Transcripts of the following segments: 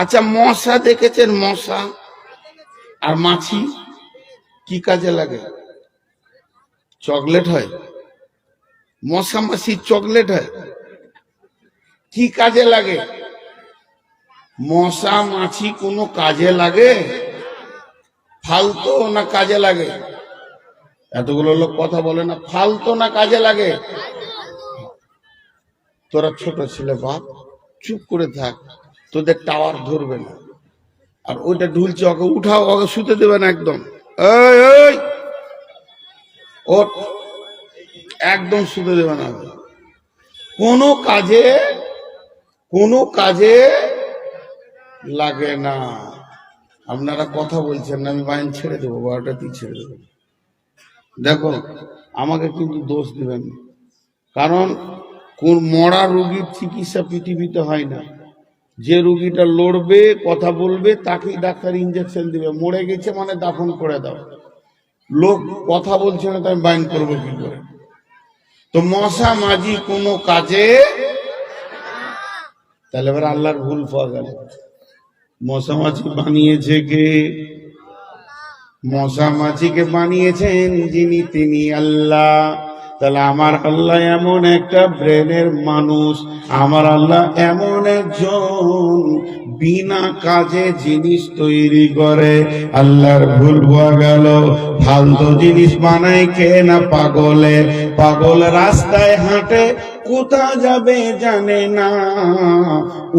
আচ্ছা, মশা দেখেছেন? মশা আর মাছি কি কাজে লাগে? চকলেট হয়? মশা মাছি চকলেট হয়? কি কাজে লাগে? মশা মাছি কোনো কাজে লাগে? ফালতু না কাজে লাগে? এতগুলো লোক কথা বলে না, ফালতু না কাজে লাগে? তোরা ছোট ছেলে বাপ, চুপ করে থাক, তোদের টাওয়ার ধরবে না। আর ওইটা ঢুলছে, ওকে উঠাও, ওকে শুতে দেবে না একদম। এই ওঠ, একদম শুতে দেবে না। কোনো কাজে লাগে না। আপনারা কথা বলছেন না, আমি বাইন ছেড়ে দেবো, 12টাতেই ছেড়ে দেবো। দেখো, আমাকে কিন্তু দোষ দিবেন, কারণ কোন মরা রোগীর চিকিৎসা পৃথিবীতে হয় না। যে রোগীটা লড়বে, কথা বলবে, তাকেই ডাক্তার ইঞ্জেকশন দিবে। মরে গেছে মানে দাফন করে দাও। লোক কথা বলছে না, তো আমি বাইন করবো কি করে? তো মশা মাঝি কোনো কাজে, তাহলে এবার আল্লাহর ভুল পাওয়া গেল। মশা মাছি বানিয়েছে কে? মশা মাছিকে বানিয়েছেন যিনি, তিনি আল্লাহ। তাহলে আমার আল্লাহ এমন একটা ব্রেনের মানুষ, আমার আল্লাহ এমন একজন বিনা কাজে জিনিস তৈরি করে। আল্লাহর ভুল হয়ে গেল। ফালতু জিনিস বানায় কে না? পাগলে। পাগল রাস্তায় হাঁটে, কোথা যাবে জানে না,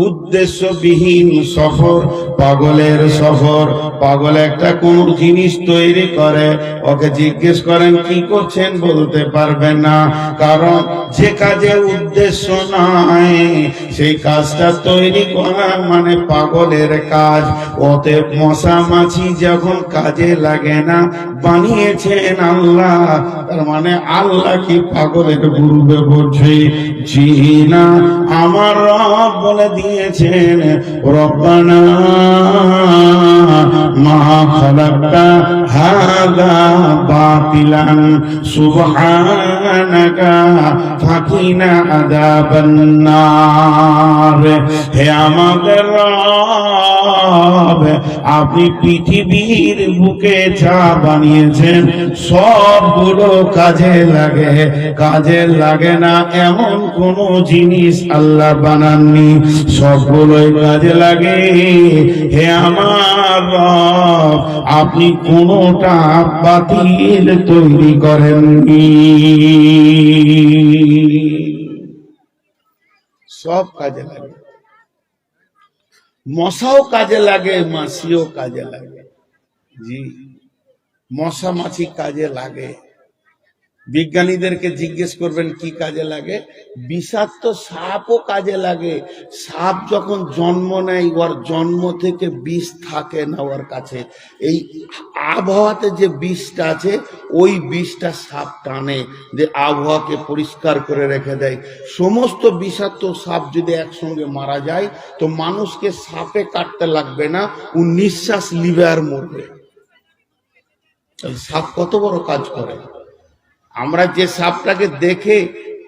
উদ্দেশ্যবিহীন সফর, পাগলের সফর। পাগল একটা কোন জিনিস তৈরি করে, ওকে জিজ্ঞেস করেন কি করছেন, বলতে পারবেন না, কারণ যে কাজে উদ্দেশ্য নাই সেই কাজটা তৈরি করা মানে পাগলের কাজ। ওতে মশা মাছি যখন কাজে লাগে না, বানিয়েছেন আল্লাহ, তার মানে আল্লাহ কি পাগলের গুরুবে বলছে? জি না, আমার রব বলে দিয়েছেন, রব্বানা মা খালাকতা হাযা বাতিলান সুবহানাকা ফাকিনা আযাবান নার। হে আমাদের রব, আপনি পৃথিবীর বুকে যা বানিয়েছেন সবগুলো কাজে লাগে, কাজে লাগে না এমন কোন জিনিস আল্লাহ বানাননি, সবগুলোই কাজে লাগে। হে আমার রব, আপনি কোনটা বাতিল তৈরি করেননি, সব কাজে লাগে। মশাও কাজে লাগে, মাছিও কাজে লাগে। জি, মশা মাছি কাজে লাগে। বিজ্ঞানীদেরকে জিজ্ঞেস করবেন কি কাজে লাগে। বিষাক্ত সাপও কাজে লাগে। সাপ যখন জন্ম নেয়, ওর জন্ম থেকে বিষ থাকে না ওর কাছে। এই আবহাওয়াতে যে বিষটা আছে, ওই বিষটা সাপ টানে, যে আবহাওয়াকে পরিষ্কার করে রেখে দেয়। সমস্ত বিষাক্ত সাপ যদি একসঙ্গে মারা যায়, তো মানুষকে সাপে কাটতে লাগবে না, ও নিঃশ্বাস নিবে আর মরবে। সাপ কত বড় কাজ করে। আমরা যে সাপটাকে দেখে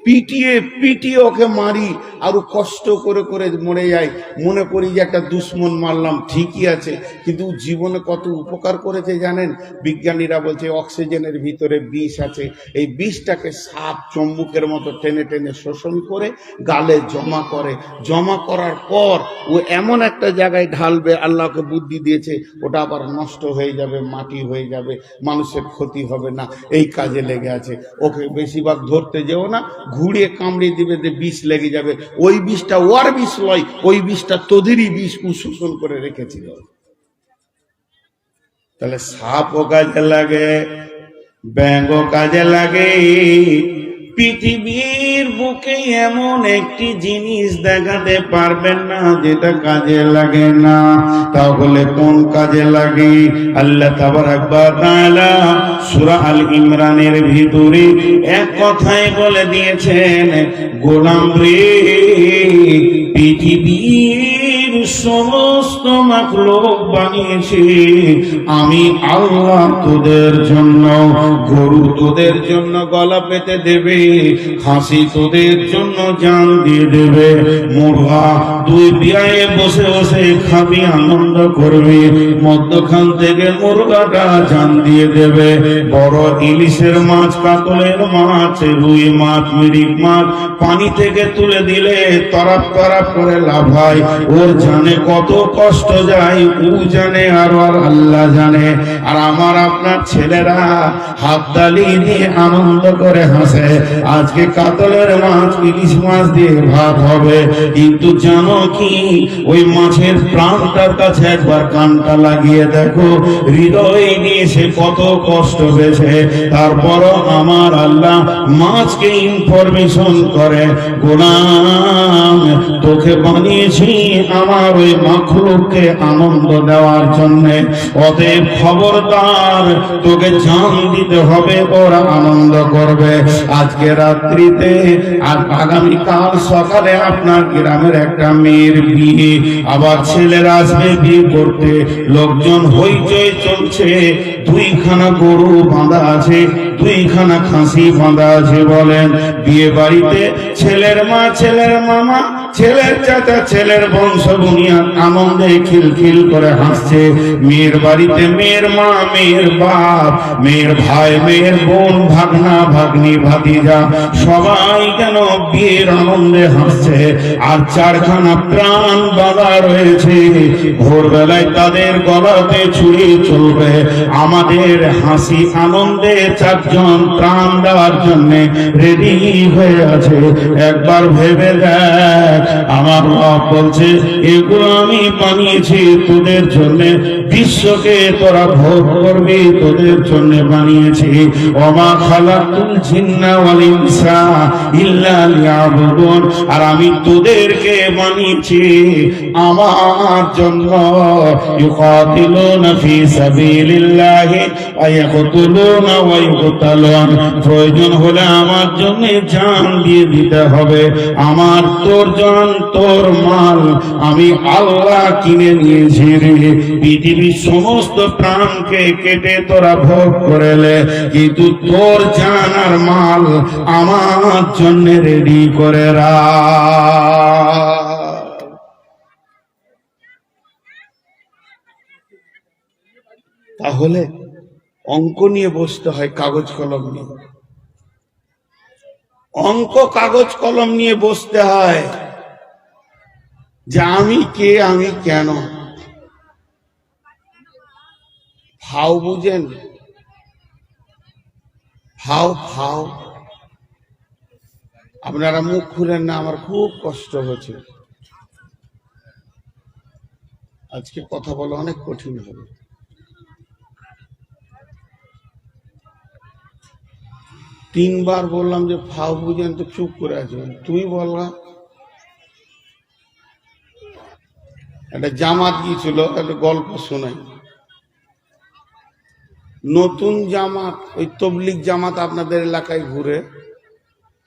পিটিয়ে পিটিয়ে ওকে মারি, আর কষ্ট করে করে মরে যায়, মনে করি যে একটা দুশ্মন মারলাম, ঠিকই আছে, কিন্তু জীবনে কত উপকার করেছে জানেন? বিজ্ঞানীরা বলছে অক্সিজেনের ভিতরে বিষ আছে, এই বিষটাকে সাপ চম্বুকের মতো টেনে টেনে শোষণ করে গালে জমা করে, জমা করার পর ও এমন একটা জায়গায় ঢালবে, আল্লাহকে বুদ্ধি দিয়েছে, ওটা আবার নষ্ট হয়ে যাবে, মাটি হয়ে যাবে, মানুষের ক্ষতি হবে না, এই কাজে লেগে আছে। ওকে বেশিরভাগ ধরতে যেও না, ঘুরিয়ে কামড়িয়ে দিবে, যে বিষ লেগে যাবে। ওই বিষটা ওর বিষ লয়, ওই বিষটা তোদেরই বিষ শোষণ করে রেখেছিল। তাহলে সাপও কাজে লাগে, ব্যাঙও কাজে লাগে। পৃথিবীর বুকে এমন একটি জিনিস দেখাতে পারবেন না যেটা কাজে লাগে না। তাহলে কোন কাজে লাগে? আল্লাহ তাবারাক ওয়া তাআলা সূরা আল ইমরানের ভিতরে এক কথাই বলে দিয়েছেন, গোলাম রে, পৃথিবীর পৃথিবীর সমস্ত মাখলুক বানিয়েছি আমি আল্লাহ তোদের জন্য। গরু তোদের জন্য গলা পেতে দেবে, খাসি তোদের জন্য জান দিয়ে দেবে, মুরগা দুই বিয়ায়ে বসে বসে খাবি, আনন্দ করবি, মধ্যখান থেকে মুরগাটা জান দিয়ে দেবে। বড় ইলিশের মাছ, কাতলের মাছ, রুই মাছ, মিরিক মাছ পানি থেকে তুলে দিলে তরাপ তরাপ করে লাফায়, ওর জানে কত কষ্ট যায়, ও জানে আর আল্লাহ জানে। আর আমার আপনার ছেলেরা হাততালি দিয়ে আনন্দ করে হাসে, আজকে কাতলের মাছ, ইলিশ মাছ দিয়ে ভাত হবে। কিন্তু জানো কি, ওই মাছের প্রাণটার কাছে একবার কানটা লাগিয়ে দেখো, হৃদয় নিয়ে সে কত কষ্ট পেয়েছে। তারপরও আমার আল্লাহ মাছকে ইনফরমেশন করে, গোলাম তোকে বানিয়েছি আমার ওই মাখলুককে আনন্দ দেওয়ার জন্য, অতএব খবরদার তোকে জান দিতে হবে, ওরা আনন্দ করবে। আজকে রাত্রিতে আর আগামীকাল সকালে আপনার গ্রামের একটা মেয়ের বিয়ে, আবার ছেলেরা আসবে বিয়ে করতে, লোকজন হইচই চলছে, দুইখানা গরু বাঁধা আছে, দুইখানা খাসি বাঁধা আছে। বলেন বিয়ে বাড়িতে ছেলের মা, ছেলের মামা, ছেলের চাচা, ছেলের বংশ বুনিয়াদ আনন্দে খিলখিল করে হাসছে। মেয়ের বাড়িতে মেয়ের মা, মেয়ের বাপ, মেয়ের ভাই, মেয়ের বোন, ভাগনা ভাগ্নি, ভাতিজা সবাই কেন বিয়ের আনন্দে হাসছে। আর চারখানা প্রাণ বাঁধা রয়েছে, ভোরবেলায় তাদের গলাতে ছুরি চলবে। আমাদের হাসি আনন্দে চারজন প্রাণ দেওয়ার জন্য রেডি হয়ে আছে। একবার ভেবে দেখ, আমার বাপ বলছে এগুলো আমি বানিয়েছি তোদের জন্য, বিশ্বকে তোরা ভোগ করবি, তোদের জন্য বানিয়েছি। ওমা খালাকুল জিন্না ওয়াল ইনসা ইল্লা লিয়াবুদুন, আর আমি তোদেরকে বানিয়েছি আমার জন্য। ইউকাতিলুনা ফি সাবিলিল্লাহি ওয়া ইয়াকতুলুনা ওয়া ইউকতালুন, প্রয়োজন হলে আমার জন্য জান দিয়ে দিতে হবে। আমার তোর জান, তোর মাল আমি আল্লাহ কিনে নিয়েছি রে। পৃথিবীর সমস্ত প্রাণকে কেটে তোরা ভোগ করেলে, কিন্তু তোর জান আর মাল আমার জন্য রেডি করে রাখ। তাহলে অঙ্ক নিয়ে বসতে হয়, কাগজ কলম নিয়ে। অঙ্ক কাগজ কলম নিয়ে বসতে হয় যে আমি কে, আমি কেন। ফাও বুঝেন? ফাও ফাও আপনারা মুখ খুলেন না, আমার খুব কষ্ট হচ্ছে। আজকে কথা বলা অনেক কঠিন হবে। তিনবার বললাম যে ফাও বুঝেন, তো চুপ করে আছেন। তুমি বললা একটা জামাত গিয়েছিল, একটা গল্প শোনাই। নতুন জামাত, ওই তবলিগ জামাত আপনাদের এলাকায় ঘুরে,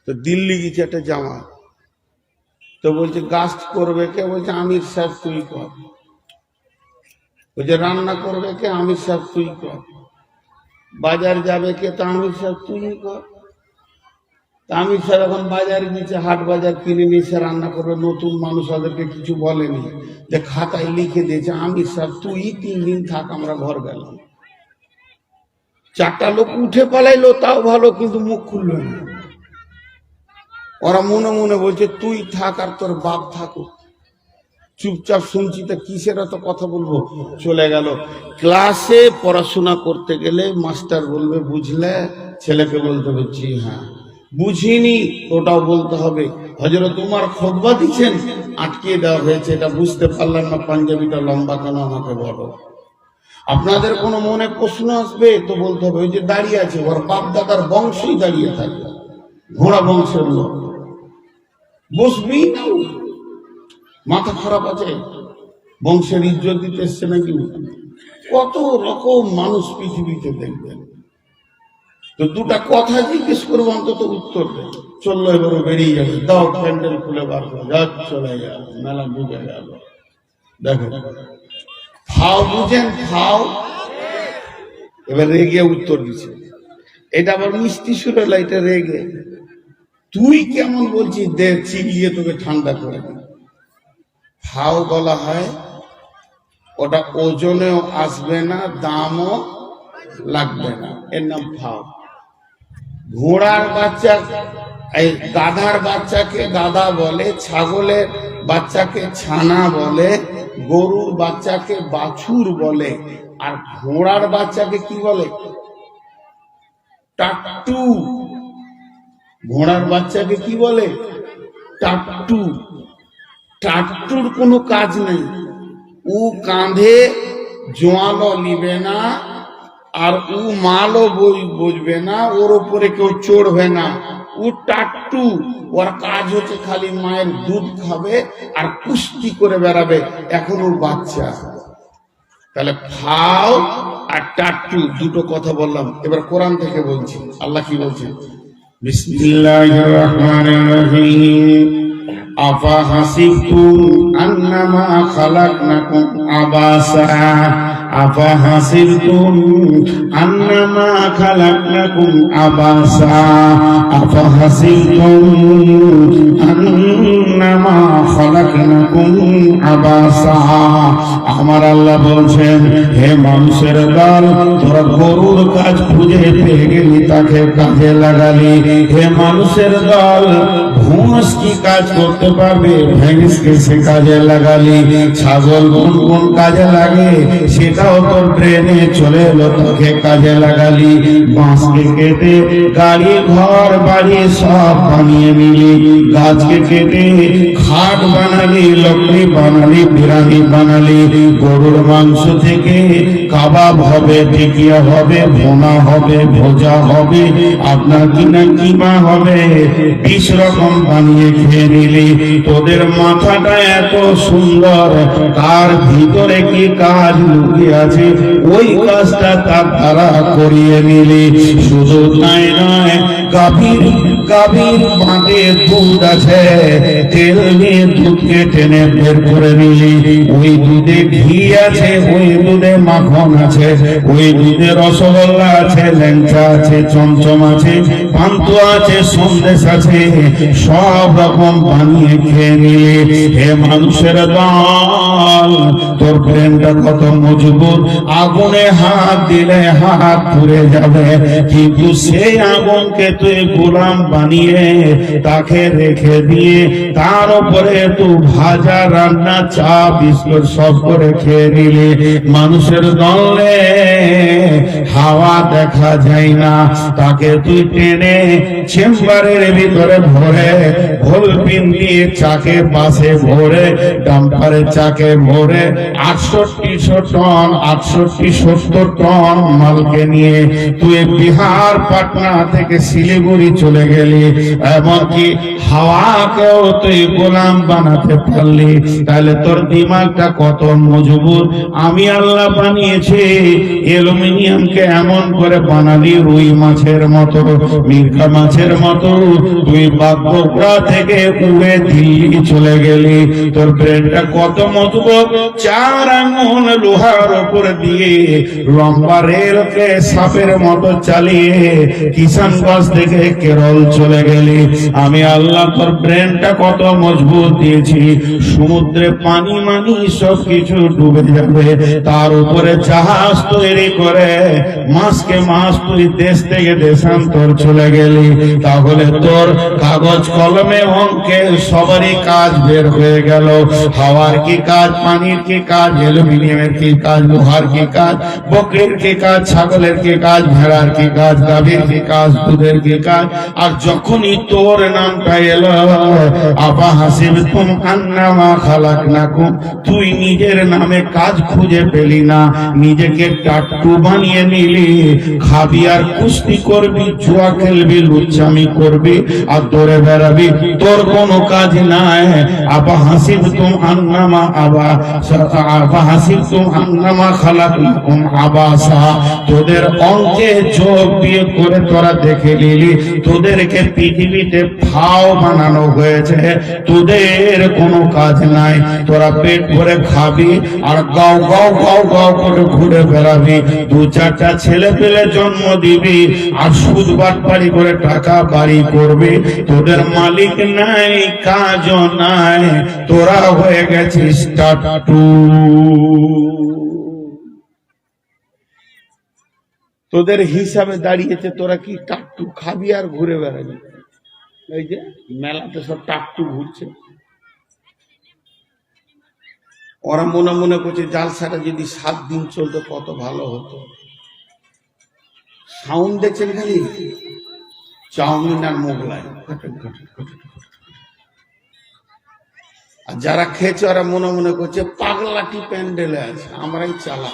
তো দিল্লি গেছে একটা জামাত, তো বলছে গাছ করবে কে? বলছে আমির সাহেব তুই কর। বলছে রান্না করবে কে? আমির সাহেব তুই কর। বাজার যাবে কে? তা আমির সাহেব তুই কর। আমির সাহেব এখন বাজারে গিয়েছে, হাট বাজার কিনে নিয়েছে, রান্না করবে। নতুন মানুষ, ওদেরকে কিছু বলেনি, যে খাতায় লিখে দিয়েছে আমির সাহেব তুই 3 দিন থাক, আমরা ঘর গেলাম। 4টা লোক উঠে পালাইলো, তাও ভালো, কিন্তু মুখ খুললো না। ওরা মনে মনে বলছে তুই থাক আর তোর বাপ থাকুক, চুপচাপ শুনছি, তা কিসের এত কথা বলবো। চলে গেল। ক্লাসে পড়াশোনা করতে গেলে মাস্টার বলবে বুঝলে, ছেলেকে বলতে হবে জি হ্যাঁ। বুঝিনি, ওটাও বলতে হবে। হযরত উমর খুতবা দিচ্ছেন, আটকিয়ে দেওয়া হয়েছে, এটা বুঝতে পারলাম না, পাঞ্জাবিটা লম্বা কেন, আমাকে বলো। আপনাদের কোনো মনে প্রশ্ন আসবে তো বলতে হবে ওই যে দাঁড়িয়ে আছে, ওর বাপ দাদার বংশই দাঁড়িয়ে থাকে, ঘোড়া বংশের লোক, বসবি না। মাথা খারাপ আছে, বংশের ইজ্জত দিতে এসছে নাকি? কত রকম মানুষ পৃথিবীতে দেখবেন। তো দুটা কথা জিজ্ঞেস করবো, অন্তত উত্তর দেয়। চললো, এবারে বেরিয়ে যাবে, দাও প্যান্ডেল খুলে বার করে, যা চলে গেল, মেলা ঢুকে গেল। দেখো ফাও বুঝেন, ফাও। এবার রেগে উত্তর দিচ্ছে, এটা আবার মিষ্টি সুরে, এটা রেগে। তুই কেমন বলছিস, দে চিবিয়ে তোকে ঠান্ডা করে দিই। ফাও বলা হয়, ওটা ওজনেও আসবে না, দামও লাগবে না, এর নাম ফাও। ঘোড়ার বাচ্চা, এই গাধার বাচ্চাকে গাধা বলে, ছাগলের বাচ্চাকে ছানা বলে, গরুর বাচ্চাকে বাছুর বলে, আর ঘোড়ার বাচ্চাকে কি বলে? টাট্টু। ঘোড়ার বাচ্চাকে কি বলে? টাট্টু। টাট্টুর কোনো কাজ নেই, ও কাঁধে জোয়ালো নিবে না, আর ও মালও বুঝবে না, ওর উপরে কেউ চড়বে না, ও টাট্টু। ওর কাজ হচ্ছে খালি মায়ের দুধ খাবে আর কুস্তি করে বেড়াবে, এখন ওর বাচ্চা। তাহলে ফাও আর টাট্টু দুটো কথা বললাম। এবার কোরআন থেকে বলছি, আল্লাহ কি বলছেন? বিসমিল্লাহির রহমানির রহিম। আফা হাসিবতুম আন্নামা খালাকনাকুম আবাসা, আফা হাসিবতুম আন্নামা খালাকনাকুম আবাসা, আফা হাসিবতুম আন্নামা খালাকনাকুম আবাসা। আমার আল্লাহ বলছেন, হে মানুষের দল, তোরা গরুর কাজ খুঁজে পেয়ে গেলি, তাকে কাজে লাগালি। হে মানুষের দল, ভুঁস কি কাজ করতে পারবে, ভেঙসকে সে কাজে লাগালি। ছাগল কোন কোন কাজে লাগে সেটাও তোর ট্রেনে চলে এলো, তোকে কাজে লাগালি। বাঁশকে কেটে গাড়ি ঘর বাড়ি সব বানিয়ে নিলি, গাছকে কেটে খাট বানালি, লকড়ি বানালি, বিরানি বানালি। গরুর মাংস থেকে কাবাব হবে, টিকিয়া হবে, ভোনা হবে, ভোজা হবে, আপনার কিনা কিমা হবে, 20 রকম বানিয়ে খেয়ে নিলি। তোদের মাথাটা এত সুন্দর, তার ভিতরে কি কাজ লুকিয়ে আছে ওই কাজটা তার দ্বারা করিয়ে নিলি। শুধু তাই নয়, গাভীর বাঁধে দুধ আছে, তেল নিয়ে দুধকে টেনে বের করে নিলি। ওই দুধে ঘি আছে, ওই দুধে মাখন আছে, ওই দুধে রসগোল্লা আছে, ল্যাংচা আছে, চমচম আছে, পান্তুয়া আছে, সন্দেশ আছে, সব রকম বানিয়ে খেয়ে নিলি। হে মানুষের দল, তোর ব্রেনটা কত মজবুত, আগুনে হাত দিলে হাত পুড়ে যাবে, কিন্তু সেই আগুনকে তুই গোলাম বানিয়ে তাকে রেখে দিয়ে তার উপরে তুই ভাজা, রান্না, চা, বিস্কুট সব করে খেয়ে নিলি। মানুষের দলে হাওয়া দেখা যায় না, তাকে তুই টেনে চেম্বারের ভিতরে ভরে, ভলপিন দিয়ে চাকে পাশে ভরে, ডাম্পারে চাকে ভরে 6800 টন 68-70 টন মালকে নিয়ে তুই বিহার পাটনা থেকে শিলিগুড়ি চলে গেলি, এমনকি হাওয়াকেও তুই গোলাম বানাতে পারলি। তাহলে তোর দিমাগটা কত মজবুত। আমি আল্লাহ বানিয়েছি অ্যালুমিনিয়ামকে এমন করে বানালি, রুই মাছের মতো, মির্কা মাছের মতো, তুই বাগডোগরা থেকে উড়ে দিল্লি চলে গেলি। তোর ব্রেনটা কত মজবুত। 4 আঙুল লোহার উপর দিয়ে লম্বা রেলকে সাপের মতো চালিয়ে কিষানগঞ্জ থেকে কেরল চলে গেলি। আমি আল্লাহ তোর ব্রেনটা কত মজবুত দিয়েছি। সমুদ্রে পানি মানি সব কিছু ডুবে যাবে, তার উপরে জাহাজ তৈরি করে মাসকে মাস তুই দেশ থেকে দেশান্তর চলে গেলি। তাহলে তোর কাগজ কলমে অঙ্কে সবারই কাজ বের হয়ে গেল। হাওয়ার কি কাজ, পানির কি কাজ, অ্যালুমিনিয়ামের কি কাজ, লোহার কি কাজ, বকরির কি কাজ, ছাগলের কি কাজ, ভেড়ার কি কাজ, গাভীর কি কাজ, দুধের কি কাজ। আর যখনই তোর নামটা এলো, আফা হাসিবতুম আন্নামা খালাকনাকুম, তুই নিজের নামে কাজ খুঁজে পেলি না, নিজেকে টাট্টু বানিয়ে নিলি। খাবি আর কুস্তি করবি, জুয়া খেলবি, লুচ্চামি করবি আর দৌড়ে বেড়াবি, তোর কোনো কাজ নাই। আফা হাসিবতুম আন্নামা আফা হাসিবতুম আন্নামা খালাকনাকুম আবাসা, তোদের অঙ্কে যোগ বিয়োগ করে তোরা দেখেলি দিবি। তোদেরকে পৃথিবীতে ফাও বানানো হয়েছে, তোদের কোনো কাজ নাই, তোরা পেট ভরে খাবি আর গাও গাও গাও গাও করে ঘুরে বেড়াবি। দু চারটা ছেলে পেলে জন্ম দিবি আর সুদ বাটপাড়ি করে টাকা বাড়ি করবি। তোদের মালিক নাই, কাজও নাই, তোরা হয়ে গেছিস টাটু। তোদের হিসাবে দাঁড়িয়েছে, তোরা কি টাট্টু খাবি আর ঘুরে বেড়াবি। এই যে মেলাতে সব টাট্টু ঘুরছে, ওরা মনে মনে করছে জালসাটা যদি 7 দিন চলতো কত ভালো হতো। সাউন্ড দেখছেন খালি চাউমিন আর মোগলাই, আর যারা খেয়েছে ওরা মনে মনে করছে পাগলাটি প্যান্ডেলে আছে, আমরাই চালা।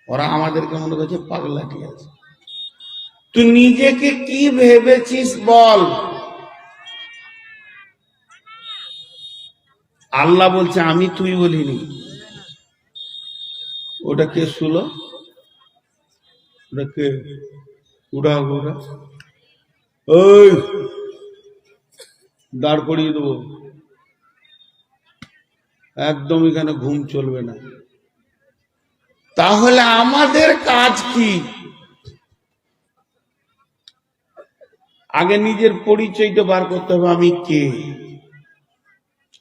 ওরা আমাদেরকে মনে করছে পাগলাটি আছে। তুই নিজেকে কি ভেবেছিস বল? আল্লাহ বলছে আমি তুই বলিনি। ওটা কে শুলো? ওটা কে? উড়া উড়া ওই দাঁড় করিয়ে দেবো একদম, এখানে ঘুম চলবে না। তাহলে আমাদের কাজ কি? আগে নিজের পরিচয়টা বার করতে হবে, আমি কে।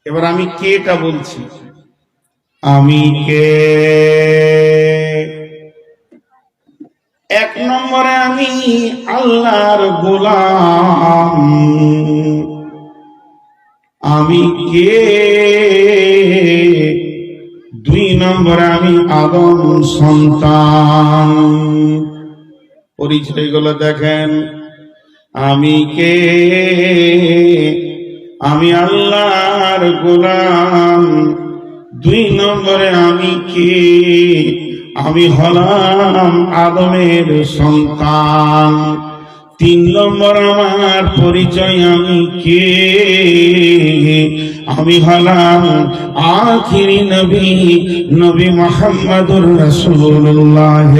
এবার আমি কেটা বলছি, আমি কে। 1 নম্বরে আমি আল্লাহর গোলাম। আমি কে? 2 নম্বরে আমি আদম সন্তান। পরিচয়গুলো দেখেন, আমি কে? আমি আল্লাহর গোলাম। 2 নম্বরে আমি কে? আমি হলাম আদমের সন্তান। 3 নম্বর আমার পরিচয়, আমি কে? আমি হলাম আখিরি নবী, নবী মুহাম্মদুর রাসূলুল্লাহ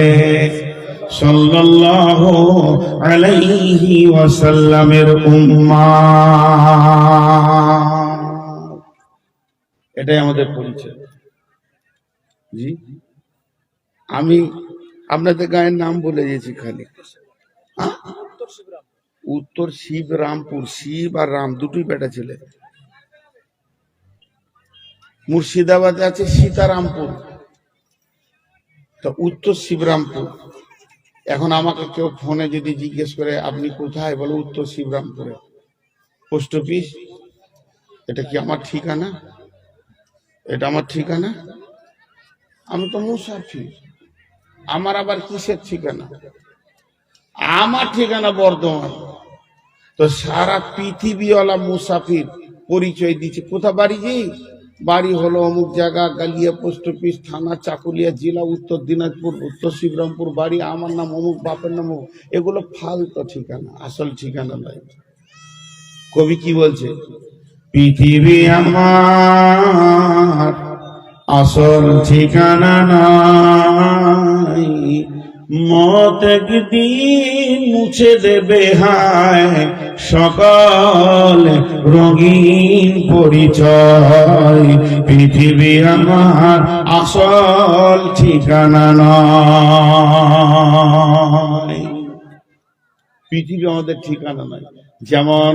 সাল্লাল্লাহু আলাইহি ওয়াসাল্লামের উম্মাহ। এটাই আমাদের পরিচয়। জি, আমি আপনাদের গায়ের নাম বলে দিয়েছি খালি। উত্তর শিবরামপুর, শিব আর রাম দুটোই বেটা ছেলে। মুর্শিদাবাদে আছে সীতারামপুর, তো উত্তর শিবরামপুর। এখন আমাকে কেউ ফোনে যদি জিজ্ঞেস করে আপনি কোথায়, বলে উত্তর শিবরামপুরে। পোস্ট অফিস, এটা কি আমার ঠিকানা? এটা আমার ঠিকানা? আমি তো মুসাফির, আমার আবার কিসের ঠিকানা? আমার ঠিকানা বর্ধমান। তো সারা পৃথিবীওয়ালা মুসাফির পরিচয় দিচ্ছে, কোথা বাড়ি? যে বাড়ি হলো অমুক জায়গা, গালিয়া পোস্ট অফিস, থানা চাকুলিয়া, জেলা উত্তর দিনাজপুর, উত্তর শিবরামপুর বাড়ি, আমার নাম অমুক, বাপের নাম অমুক। এগুলো ফালতু ঠিকানা, আসল ঠিকানা নয়। কবি কি বলছে? পৃথিবী আমার আসল ঠিকানা নাই, মত একদিন মুছে দেবে হায় সকল রঙিন পরিচয়। পৃথিবী আমার আসল ঠিকানা নয়। পৃথিবী আমাদের ঠিকানা নয়। যেমন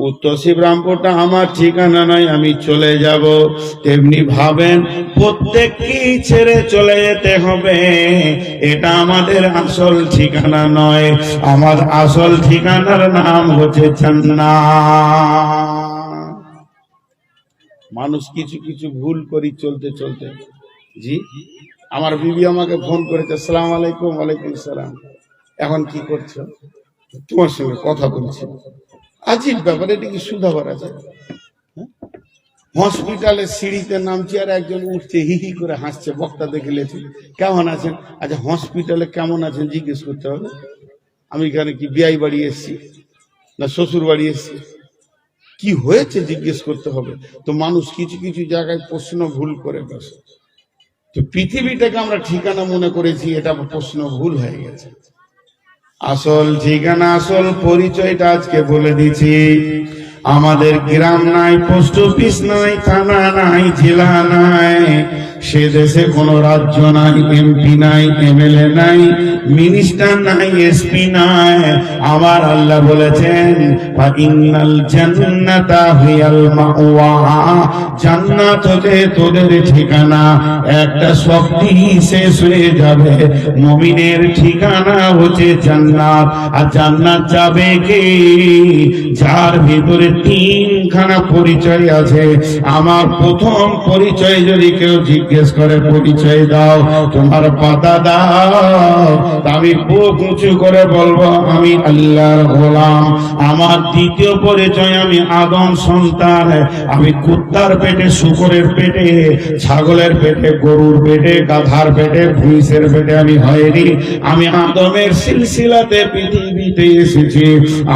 উত্তর শিবরামপুরটা আমার ঠিকানা নয়, আমি চলে যাব, তেমনি ভাবেন প্রত্যেককেই ছেড়ে চলে যেতে হবে। এটা আমাদের আসল ঠিকানা নয়। আমার আসল ঠিকানার নাম হচ্ছে জান্নাত। মানুষ কিছু কিছু ভুল করি চলতে চলতে। জি, আমার বিবি আমাকে ফোন করেছে, আসসালামু আলাইকুম। ওয়ালাইকুম সালাম। এখন কি করছো? তোমার সঙ্গে কথা বলছি। আজীব ব্যাপার, এটা কি শুধাবার আছে? হসপিটালের সিঁড়িতে নামছি আর একজন উঠছে, হি হি করে হাসছে, বক্তা দেখে লেছি, কেমন আছেন? আচ্ছা, হসপিটালে কেমন আছেন জিজ্ঞেস করতে হবে? আমি এখানে কি বিয়াই বাড়ি এসছি না শ্বশুর বাড়ি এসছি? কি হয়েছে জিজ্ঞেস করতে হবে। তো মানুষ কিছু কিছু জায়গায় প্রশ্ন ভুল করে বসে। তো পৃথিবীটাকে আমরা ঠিকানা মনে করেছি, এটা প্রশ্ন ভুল হয়ে গেছে। আসল ঠিকানা, আসল পরিচয়টা আজকে বলে দিচ্ছি। আমাদের গ্রাম নাই, পোস্ট অফিস নাই, থানা নাই, জেলা নাই, সে দেশে কোন রাজ্য নাই, এমপি নাই, এমএলএ নাই, মিনিস্টার নাই, এসপি নাই। আমার আল্লাহ বলেছেন ইন্নাল জান্নাতা হিয়াল মাওয়া, জান্নাত হতে তোদের ঠিকানা। একটা শক্তি শেষ হয়ে যাবে, মুমিনের ঠিকানা হচ্ছে জান্নাত। আর জান্নাত যাবে কে? যার ভিতরে তিনখানা পরিচয় আছে। আমার প্রথম পরিচয় যদি কেউ জিজ্ঞেস করে পরিচয় দাও, তোমার পাতা দাও, আমি বুক উঁচু করে বলবো আমি আল্লাহর গোলাম। আমার দ্বিতীয় পরিচয় আমি আদম সন্তান। আমি কুত্তার পেটে, শুকরের পেটে, ছাগলের পেটে, গরুর পেটে, গাধার পেটে, ভুইসের পেটে আমি হয়নি। আমি আদমের সিলসিলাতে পৃথিবীতে এসেছি।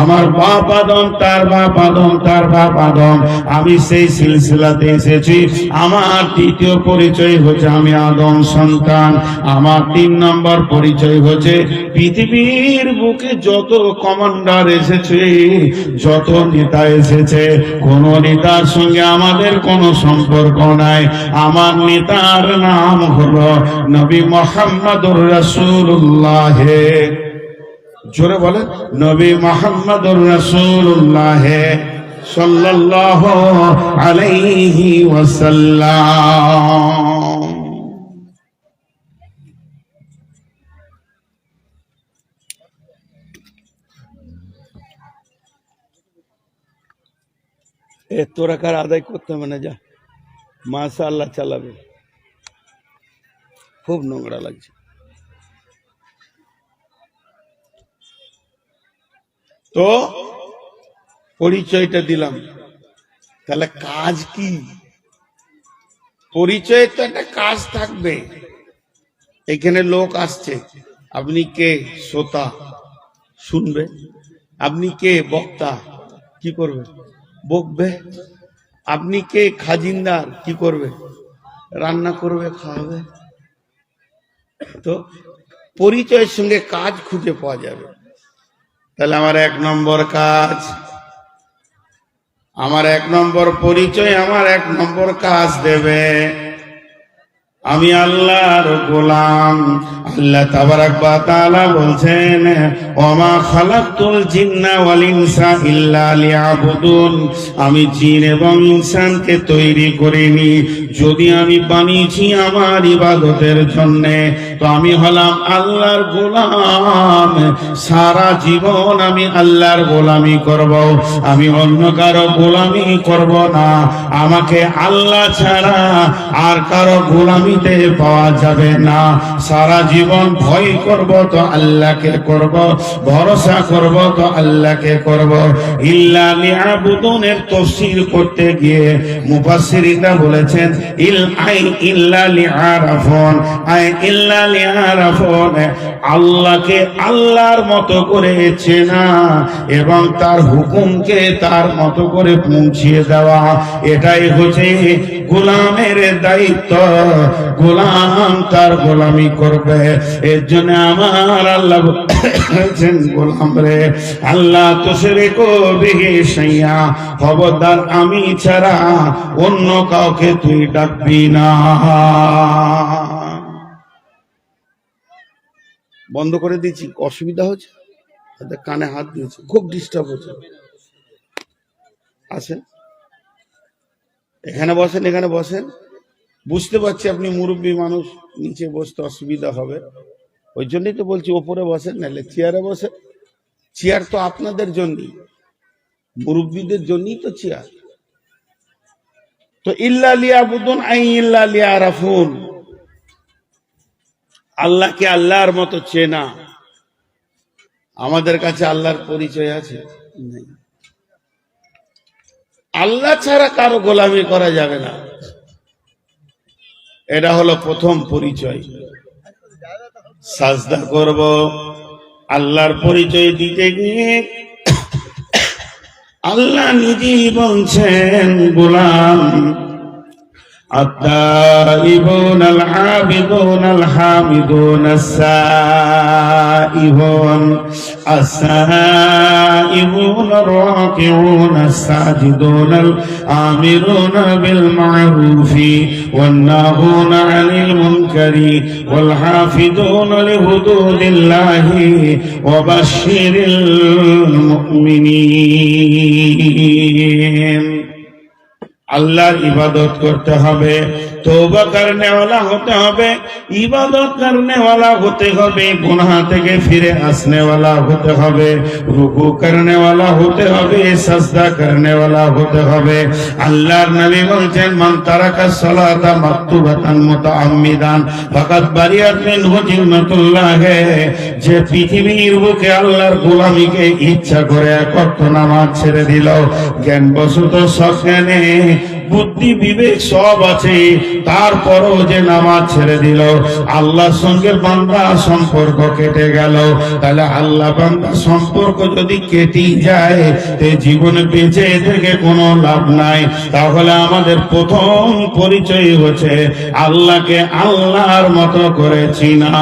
আমার বাপ আদম, তার বাপ আদম, তার বাপ আদম, আমি সেই সিলসিলাতে এসেছি। আমার দ্বিতীয় পরিচয় হচ্ছে আমি আদম সন্তান। আমার 3 নম্বর পরিচয় হচ্ছে পৃথিবীর বুকে যত কমান্ডার এসেছে, যত নেতা এসেছে, কোন নেতার সঙ্গে আমাদের কোনো সম্পর্ক নাই। আমার নেতার নাম হলো নবী মুহাম্মদুর রাসূলুল্লাহ। জোরে বলেন, নবী মুহাম্মদুর রাসূলুল্লাহ সাল্লাল্লাহু আলাইহি ওয়াসাল্লাম। তোরা কার আদায় করতে হবে না, যা মাশাআল্লাহ চালাবে। খুব নোংরা লাগছে। তো পরিচয়টা দিলাম, তাহলে কাজ কি? পরিচয় তো একটা কাজ থাকবে। এখানে লোক আসছে, আপনি কে? শ্রোতা, শুনবে। আপনি কে? বক্তা, কি করবে? বকবে। আপনি কে? খাজিনদার, কি করবে? রান্না করবে, খাওয়াবে। তো পরিচয়ের সঙ্গে কাজ খুঁজে পাওয়া যাবে। তাহলে আমার 1 নম্বর কাজ, আমার 1 নম্বর পরিচয়, আমার 1 নম্বর কাজ দেবে আমি আল্লাহর গোলাম। আল্লাহ তাবারাক ওয়া তাআলা বলছেন ওমা খালাকতুল জিন্না ওয়াল ইনসা ইল্লা লিয়াবুদুন, আমি জিন এবং ইনসানকে তৈরি করিনি, যদি আমি বানিয়েছি আমার ইবাদতের জন্য। তো আমি হলাম আল্লাহর গোলাম। সারা জীবন আমি আল্লাহর গোলামি করব, আমি অন্য কারো গোলামি করব না। আমাকে আল্লাহ ছাড়া আর কারো গোলামি পাওয়া যাবে না। সারা জীবন ভয় করব তো আল্লাহকে করব, ভরসা করব তো আল্লাহকে করব। ইল্লা লিয়াবুদুনের তাফসীর করতে গিয়ে মুফাসসিরিনরা বলেছেন ইল্লা লিআরাফুন, ইল্লা লিআরাফুন, আল্লাহকে আল্লাহর মতো করে চেনা এবং তার হুকুমকে তার মতো করে পৌঁছিয়ে দেওয়া, এটাই হচ্ছে গোলামের দায়িত্ব। গোলাম তার গোলামি করবে। এর জন্য আমার আল্লাহ বলেছেন গোলাম রে, আল্লাহ তো সেরে কবি সাইয়া, খবরদার আমি ছাড়া অন্য কাউকে তুই ডাকবি না। বন্ধ করে দিচ্ছি, অসুবিধা হচ্ছে, কানে হাত দিয়েছে, খুব ডিস্টার্ব হচ্ছে। আসেন এখানে বসেন, এখানে বসেন। বুঝতে পারছি আপনি মুরব্বী মানুষ, নিচে বসতে অসুবিধা হবে, ওই জন্যই তো বলছি ওপরে বসেন, নাহলে চেয়ারে বসেন। চেয়ার তো আপনাদের জন্যই, মুরব্বীদের জন্যই তো চেয়ার। তো ইল্লা লিয়াবুদুন ইল্লা লিয়ারাফুন, আল্লাহকে আল্লাহর মতো চেনা। আমাদের কাছে আল্লাহর পরিচয় আছে? নেই। আল্লাহ ছাড়া কারো গোলামি করা যাবে না, এটা হলো প্রথম পরিচয়। সাজদা করব, আল্লাহর পরিচয় দিতে গিয়ে আল্লাহ নিজেই বলছেন গোলাম التائبون العابدون الحامدون السائحون السائمون الراكعون الساجدون الآمرون بالمعروف والناهون عن المنكر والحافظون لحدود الله وبشر المؤمنين। আল্লাহর ইবাদত করতে হবে, তওবা করনেওয়ালা হতে হবে, ইবাদত করনেওয়ালা হতে হবে, গুনাহ থেকে ফিরে আসনেওয়ালা হতে হবে, রুকু করনেওয়ালা হতে হবে, সাজদা করনেওয়ালা হতে হবে। আল্লাহর নবী বলেছেন, মান তারাকা সালাতা মাকতুবাতান মুতাআম্মিদান ফাকাদ বারিয়াত মিনহু জিন্নাতুল্লাহ। যে পৃথিবীর বুকে আল্লাহর গোলামীকে ইচ্ছা করে এক ওয়াক্ত নামাজ ছেড়ে দিল, জ্ঞানবশত সজ্ঞানে বুদ্ধি বিবেক সব আছে, তারপরও যে নামাজ ছেড়ে দিল, আল্লাহর সঙ্গে বান্দা সম্পর্ক কেটে গেল। তাহলে আল্লাহ বান্দা সম্পর্ক যদি কেটে যায়, তে জীবনে বেঁচে থেকে কোনো লাভ নাই। তাহলে আমাদের প্রথম পরিচয় হচ্ছে আল্লাহকে আল্লাহর মতো করে চিনা।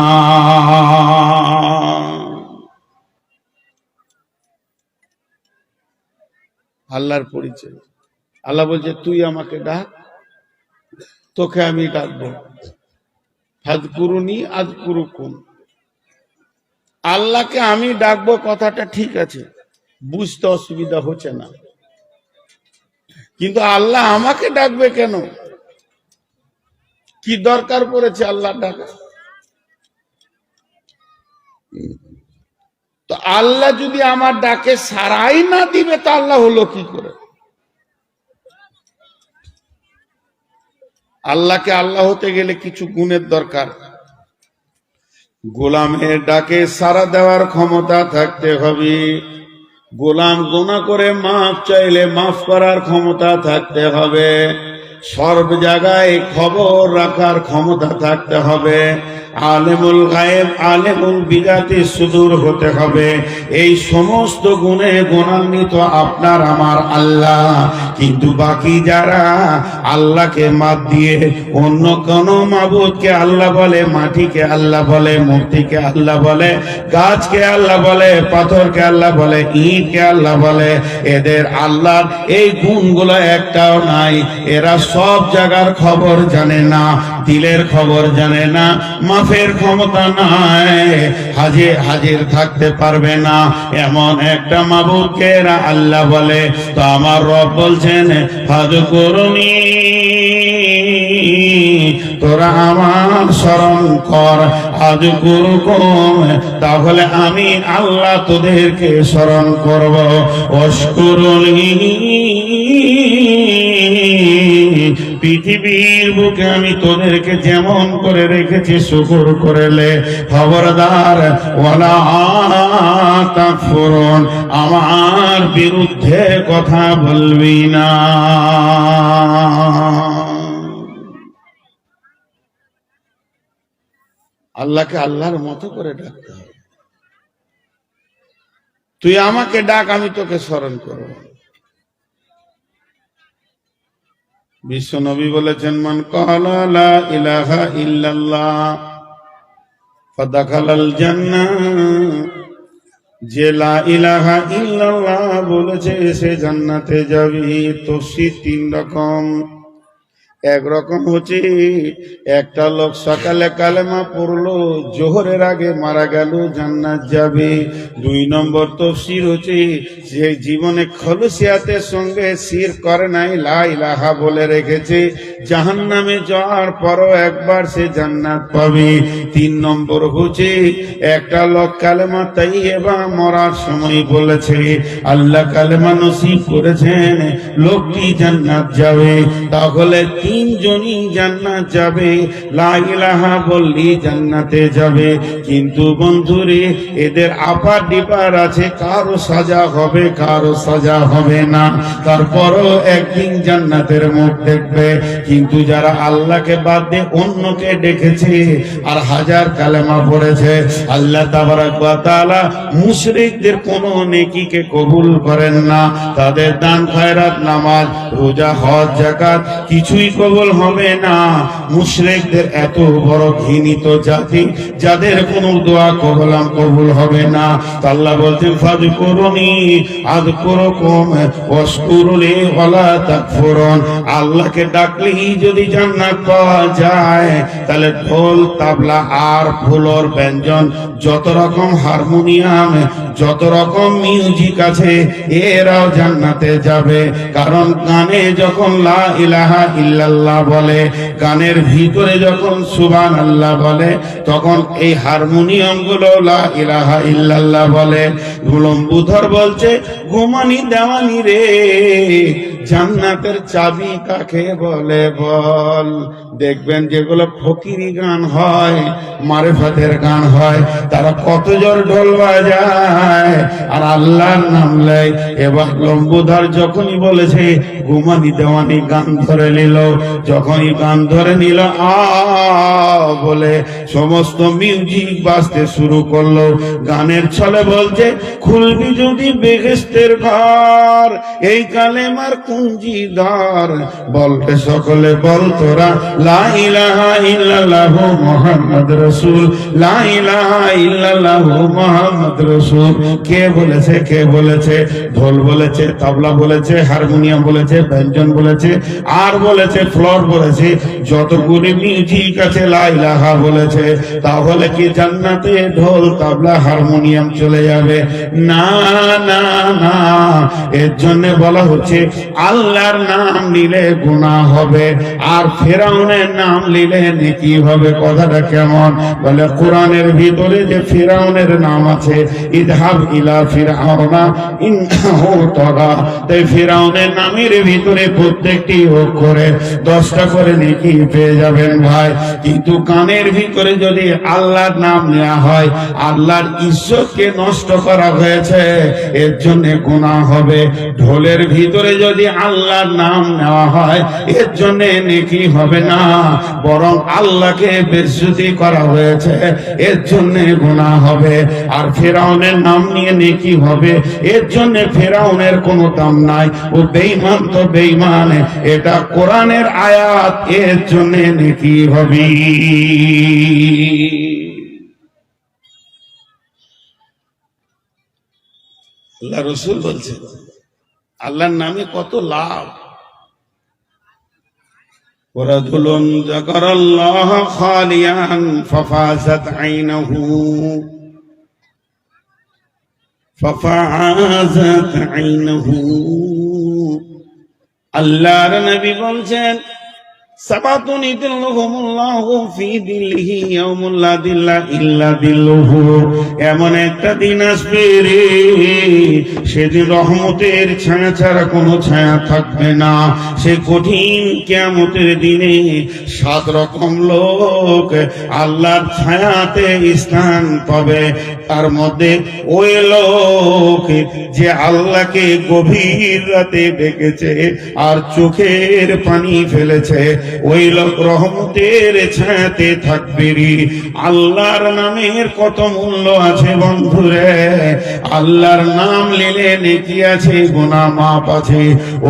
আল্লাহর পরিচয়। আল্লাহ বলছে, তুই আমাকে ডাক, তোকে আমি ডাকবো। ফাযকুরুনি আযকুরুকুম। আল্লাহকে আমি ডাকবো, কথাটা ঠিক আছে, বুঝতে অসুবিধা হচ্ছে না, কিন্তু আল্লাহ আমাকে ডাকবে কেন? কি দরকার পড়েছে আল্লাহ ডাকা? তো আল্লাহ যদি আমার ডাকে সারাই না দিবে, তা আল্লাহ হলো কি করে? আল্লাহকে আল্লাহ হতে গেলে কিছু গুণের দরকার। গোলামের ডাকে সাড়া দেওয়ার ক্ষমতা থাকতে হবে, গোলাম গুনাহ করে মাফ চাইলে মাফ করার ক্ষমতা থাকতে হবে, সর্ব জায়গায় খবর রাখার ক্ষমতা থাকতে হবে, আলেমুল গায়েব আলেমুল বিগাতি সুদূর হতে হবে। এই সমস্ত গুণে গুণান্বিত আপনার আমার আল্লাহ। কিন্তু বাকি যারা আল্লাহকে মাত দিয়ে অন্য কোন মাবুদকে আল্লাহ বলে, মাটিকে আল্লাহ বলে, মূর্তিকে আল্লাহ বলে, গাছকে আল্লাহ বলে, পাথরকে আল্লাহ বলে, ইটকে আল্লাহ বলে, এদের আল্লাহর এই গুণগুলো একটাও নাই। এরা সব জায়গার খবর জানে না, দিলের খবর জানে না, মাফের ক্ষমতা নাই, হাজির থাকতে পারবে না, এমন একটা মাবুদকে এরা আল্লাহ বলে। তো আমার রব বলছেন, ফাযকুরুনি, তোরা আমার স্মরণ কর, আযকুরুকুম, তাহলে আমি আল্লাহ তোদেরকে স্মরণ করব। ওয়াশকুরুনি, পৃথিবীর বুকে আমি তোদেরকে যেমন করে রেখেছি শুকর করেলে। খবরদার, ওয়ালা তাকফুরুন, আমার বিরুদ্ধে কথা বলবি না। আল্লাহকে আল্লাহর মতো করে ডাকতে হবে। তুই আমাকে ডাক, আমি তোকে স্মরণ করব। বিশ্ব নবী বলেছেন, মান ক্বালা লা ইলাহা ইল্লাল্লাহ ফাদাখালাল জান্নাহ, যে লা ইলাহা ইল্লাল্লাহ বলেছে সে জান্নাতে যাবে। তাফসীর তিন রকম। এক রকম হচ্ছে, একটা লোক সকালে কালেমা পড়লো, জোহরের আগে মারা গেল, জান্নাত যাবে। দুই নম্বর তাফসীর হচ্ছে, যে জীবনে খলুসিয়াতের সঙ্গে শিরক করে নাই, লা ইলাহা বলে রেখেছে, জাহান্নামে যাওয়ার পরও একবার সে জান্নাত পাবে। তিন নম্বর হচ্ছে, একটা লোক কালেমা তাইয়্যিবা মরার সময় বলেছে, আল্লাহ কালেমা নসিব করেছেন, লোকটি জান্নাত যাবে। তাহলে তিনজনই জান্নাত যাবে, লা ইলাহা বললি জান্নাতে যাবে। কিন্তু বন্ধুরে, এদের আপার ডিপার আছে, কারো সাজা হবে, কারো সাজা হবে না, তারপরও একদিন জান্নাতের মুখ দেখবে। কিন্তু যারা আল্লাহকে বাদ দিয়ে অন্যকে ডেকেছে আর হাজার কালেমা পড়েছে, আল্লাহ তাবারাক ওয়া তাআলা মুশরিকদের কোনো নেকিকে কবুল করেন না। তাদের দান খয়রাত, নামাজ, রোজা, হজ, যাকাত কিছুই কবুল হবে না। মুশরিকদের এত বড় ঘৃণিত জাতি, যাদের কোনো দোয়া কবুল হবে না। আল্লাহ বলছেন ফাযকুরুনি আযকুরুকুম ওয়াশকুরুলি ওয়ালা তাকফুরুন। আল্লাহকে ডাকলেই যদি জান্নাত পাওয়া যায়, তাহলে ঢোল তাবলা আর ফুলর ব্যঞ্জন, যত রকম হারমোনিয়াম, যত রকম মিউজিক আছে, এরাও জান্নাতে যাবে। কারণ গানে যখন লা ইলাহা ইল্লাল্লাহ বলে, গানের ভিতরে যখন সুবহানাল্লাহ বলে, তখন এই হারমোনিয়াম গুলো লা ইলাহা ইল্লাল্লাহ বলে। লম্বুধর বলছে, ঘুমানি দেওয়ানি রে, জান্নাতের চাবি কাকে বলে বল। দেখবেন যেগুলো ফকিরি গান হয়, মারেফাতের গান হয়, তারা কত জোর ঢোল বাজায় আর আল্লাহর নাম লয়। এবার লম্বুধর যখনই বলেছে ঘুমানি দেওয়ানি, গান ধরে নিল। যখনই গান ধরে নিল বলে সমস্ত মিউজিক বাজতে শুরু করলো। গানের ছলে বলছে, খুলবি যদি বেহেশতের ঘর, এই কালেমার কুঞ্জিদার, বলবে সকলে বল তোরা লা ইলাহা ইল্লাল্লাহু মুহাম্মদ রাসূল, লা ইলাহা ইল্লাল্লাহু মুহাম্মদ রাসূল। কে বলেছে? কে বলেছে? ঢোল বলেছে, তবলা বলেছে, হারমোনিয়াম বলেছে, ব্যঞ্জন বলেছে, আর বলেছে ফ্লোর বলেছে, যতগুলি মিউজিক আছে লা ইলাহা বলেছে। তাহলে কি জান্নাতে ঢোল তবলা হারমোনিয়াম চলে যাবে? না না না, এর জন্য বলা হচ্ছে আল্লাহর নাম নিলে গুনাহ হবে, আর ফিরআউনের নাম নিলে নেকি হবে। কথাটা কেমন? বলে কোরআনের ভিতরে যে ফিরআউনের নাম আছে, ইযহাব ইলা ফিরআউনা ইন্নাহু তাগা, তাই ফিরআউনের নামের ভিতরে প্রত্যেকটি অক্ষরে 10টা করে নেকি পেয়ে যাবেন ভাই। কিন্তু কানের ভিতরে যদি আল্লাহর নাম নেওয়া হয়, আল্লাহর ইজ্জতকে নষ্ট করা হয়েছে, এর জন্য গুনাহ হবে। ঢোলের ভিতরে যদি আল্লাহর নাম নেওয়া হয়, এর জন্য নেকি হবে না, বরং আল্লাহকে বেইজ্জতি করা হয়েছে, এর জন্য গুনাহ হবে। আর ফিরআউনের নাম নিয়ে নেকি হবে, এর জন্য ফিরআউনের কোনো দাম নাই, ও বেঈমান তো বেঈমান, এটা কোরআনের আয়াত, এর জন্য নেকি হবে। আল্লাহ রাসূল বলছেন আল্লাহর নামে কত লাভ। ওয়ারাজুলুন যাকারাল্লাহ খালিয়ান ফাফাযাত আইনুহু। আল্লাহর নবী বলছেন, সাবাতুন ইদিল্লুহুমুল্লাহু ফি দিল্লিহি ইয়াউমুল লা দিল্লা ইল্লা দিল্লুহু। এমন একটা দিন আসবে রে, সেদিন রহমতের ছায়া ছাড়া কোনো ছায়া থাকবে না। সে কঠিন কিয়ামতের দিনে 7 রকম লোক আল্লাহর ছায়াতে স্থান পাবে। তার মধ্যে ওই লোক যে আল্লাহকে গভীর রাতে ডেকেছে আর চোখের পানি ফেলেছে, ওই লোক রহমতের ছায়াতে থাকবে রে। আল্লাহর নামের কত মূল্য আছে বন্ধুরে। আল্লাহর নাম নিলে নেকি আছে, গুনাহ মাফ আছে।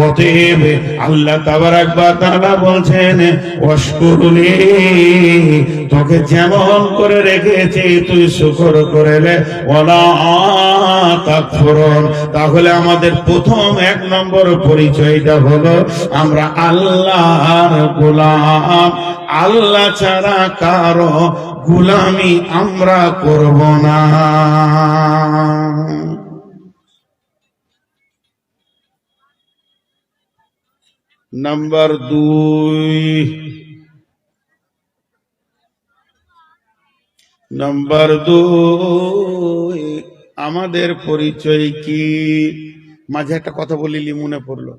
অতএব আল্লাহ তাবারাক ওয়া তাআলা বলছেন, ওয়াশকুরুলি, তোকে যেমন করে রেখেছে তুই শুকর করে নে, ওয়ালা তাকফুরুন। তাহলে আমাদের প্রথম 1 নম্বর পরিচয়টা হলো আমরা আল্লাহর গোলাম। আল্লাহ ছাড়া কারো গোলামি আমরা করব না। নাম্বার 2, আমাদের পরিচয় কি? মাঝে একটা কথা বলিলি, মনে পড়লো।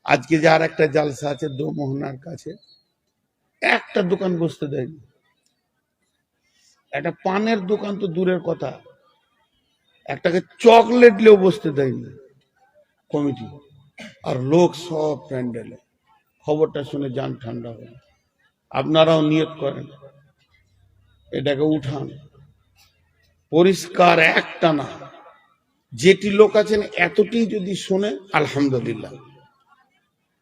আজকে যে আর একটা জালসা আছে দোমোহনার কাছে, একটা দোকান বসতে দেয়নি, একটা পানের দোকান তো দূরের কথা, একটাকে চকলেট লেও বসতে দেয়নি কমিটি। আর লোক সব প্যান্ডেলে। খবরটা শুনে যান ঠান্ডা হয়ে। আপনারাও নিয়ত করেন, এটাকে উঠান, পরিষ্কার একটা না। যেটি লোক আছেন এতটি যদি শোনে, আলহামদুলিল্লাহ,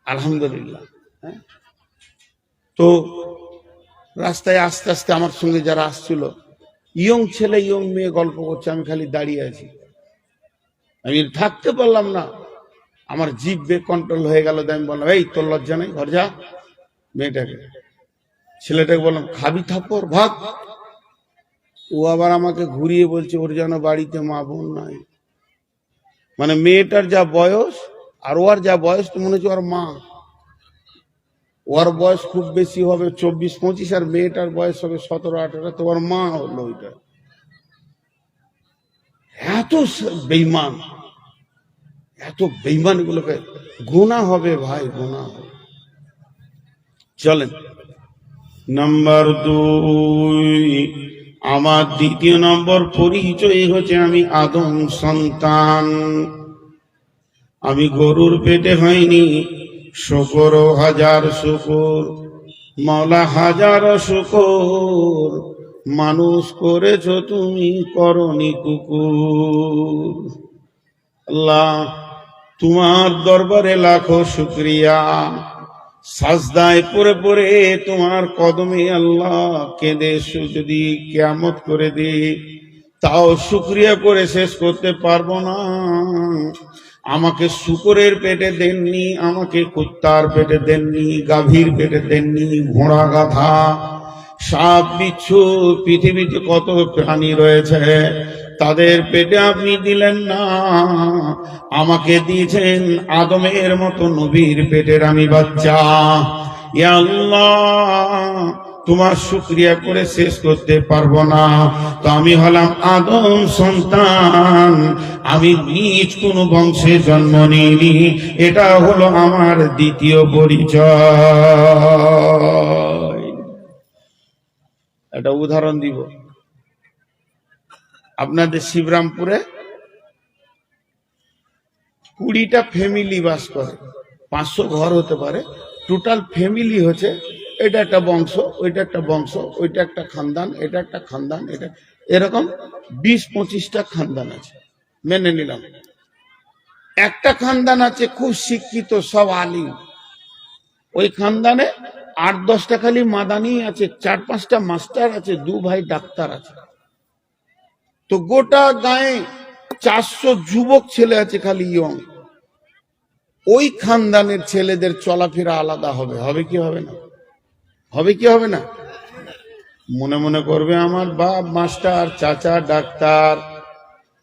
আলহামদুলিল্লাহ। হ্যাঁ, তো রাস্তায় আস্তে আস্তে আমার সঙ্গে যারা আসছিল, ইয়ং ছেলে ইয়ং মেয়ে গল্প করছে, আমি খালি দাঁড়িয়ে আছি। আমি থাকতে পারলাম না, আমার জিভ বে কন্ট্রোল হয়ে গেল। আমি বললাম, এই তোর লজ্জা নেই, ঘর যা। মেয়েটাকে, ছেলেটাকে বললাম, খাবি থাপ্পড়, ভাগ। ও আবার আমাকে ঘুরিয়ে বলছে ওর যেন বাড়িতে মা বোন নাই। মানে মেয়েটার যা বয়স আর ওর যা বয়স, তো মনে হচ্ছে ওর মা। ওর বয়স খুব বেশি হবে 24-25, আর মেয়েটার বয়স হবে 17-18, তো ওর মা হলো ওইটা। এত বেঈমান, এত বেঈমান গুলোকে গুনাহ হবে ভাই, গুনাহ হবে। চলেন নাম্বার 2, আমার দ্বিতীয় নম্বর পরিচয় হচ্ছে আমি আদম সন্তান। আমি গরুর পেটে হয়নি, শুকর হাজার শুকর, মাওলা হাজার শুকর, মানুষ করেছো তুমি, করনি কুকুর। আল্লাহ তোমার দরবারে লাখো শুকরিয়া, সাজদায় পড়ে পড়ে তোমার কদমে আল্লাহ কেঁদে যদি কিয়ামত করে দে, তাও শুকরিয়া করে শেষ করতে পারবো না। আমাকে শুকরের পেটে দেননি, আমাকে কুত্তার পেটে দেননি, গাভীর পেটে দেননি, ঘোড়া গাধা সাপ বিচ্ছু পৃথিবীতে কত প্রাণী রয়েছে, তাদের পেটে আপনি দিলেন না, আমাকে দিয়েছেন আদমের মতো নবীর পেটের আমি বাচ্চা। ইয়া আল্লাহ তোমার শুকরিয়া করে শেষ করতে পারবো না। তো আমি হলাম আদম সন্তান, আমি নিজ কোন বংশে জন্ম নিইনি, এটা হলো আমার দ্বিতীয় পরিচয়। একটা উদাহরণ দিব। আপনাদের শিবরামপুরে 20টা ফ্যামিলি বাস করে, 500 ঘর হতে পারে, টোটাল ফ্যামিলি হচ্ছে, এটা একটা বংশ, ওইটা একটা বংশ, ওইটা একটা খানদান, এটা একটা খানদান, এটা এরকম 20-25টা খানদান আছে। মেনে নিলাম। একটা খানদান আছে খুব শিক্ষিত, সব আলিম, ওই খানদানে 8-10টা খালি মাদানি আছে, 4-5টা মাস্টার আছে, 2 ভাই ডাক্তার আছে। তো গোটা গায়ে 400 যুবক ছেলে আছে খালি ইয়ং। ওই খানদানের ছেলেদের চলাফেরা আলাদা হবে, হবে কি হবে না? হবে কি হবে না? মনে মনে করবে আমার বাপ মাস্টার, চাচা ডাক্তার,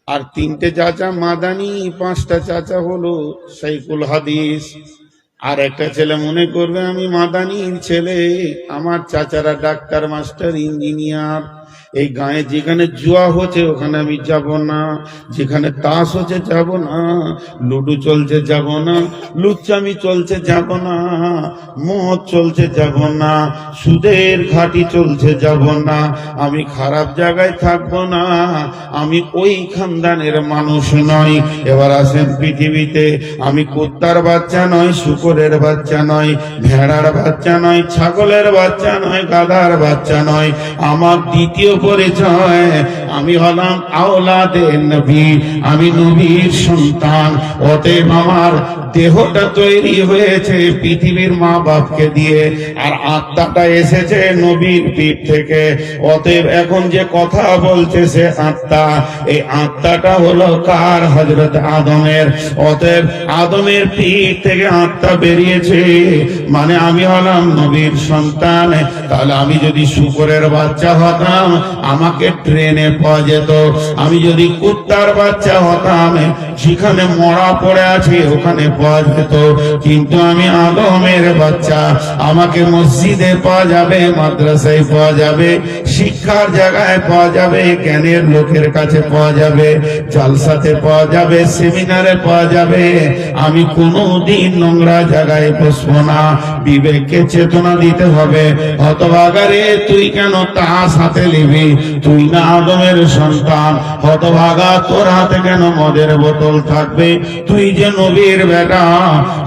আর 3টে চাচা মাদানি, 5টা চাচা হলো সাইকুল হাদিস। আর একটা ছেলে মনে করবে আমি মাদানির ছেলে, আমার চাচারা ডাক্তার, মাস্টার, ইঞ্জিনিয়ার। এই গায়ে যেখানে জুয়া হচ্ছে ওখানে আমি যাব না, যেখানে তাস হচ্ছে যাব না, লুডু চলছে যাব না, লুচ্চামি চলছে যাব না, মদ চলছে যাব না, সুদের ঘাটি চলছে যাব না, আমি খারাপ জায়গায় থাকবো না, আমি ওই খানদানের মানুষ নই। এবার আসেন পৃথিবীতে, আমি কুত্তার বাচ্চা নয়, শুকরের বাচ্চা নয়, ভেড়ার বাচ্চা নয়, ছাগলের বাচ্চা নয়, গাধার বাচ্চা নয়। আমার দ্বিতীয় পরিচয়, আমি হলাম আওলাদে নবী, আমি নবীর সন্তান। অতএব আমার দেহটা তৈরি হয়েছে পৃথিবীর মা বাপকে দিয়ে, আর আত্মাটা এসেছে নবীর পিঠ থেকে। অতএব এখন যে কথা বলছে সে আত্মা, এই আত্মাটা হলো কার? হযরত আদমের। অতএব আদমের পিঠ থেকে আত্মা বেরিয়েছে, মানে আমি হলাম নবীর সন্তান। তাহলে আমি যদি শুকরের বাচ্চা হতাম আমাকে ট্রেনে পাওয়া যেত, আমি যদি কুত্তার বাচ্চা হতাম যেখানে মরা পড়ে আছে ওখানে পাওয়া যেত, কিন্তু আমি আদমের বাচ্চা, আমাকে মসজিদে পাওয়া যাবে, মাদ্রাসায় পাওয়া যাবে, শিক্ষার জায়গায় পাওয়া যাবে, জ্ঞানের লোকের কাছে পাওয়া যাবে, জালসাতে পাওয়া যাবে, সেমিনারে পাওয়া যাবে। আমি কোনোদিন নোংরা জায়গায় বসবো না। বিবেককে চেতনা দিতে হবে। হতভাগারে তুই কেন তাস হাতে নিবি? তুই না আদমের সন্তান? হতভাগা তোর হাতে কেন মদের বোতল থাকবে? তুই যে নবীর বেটা।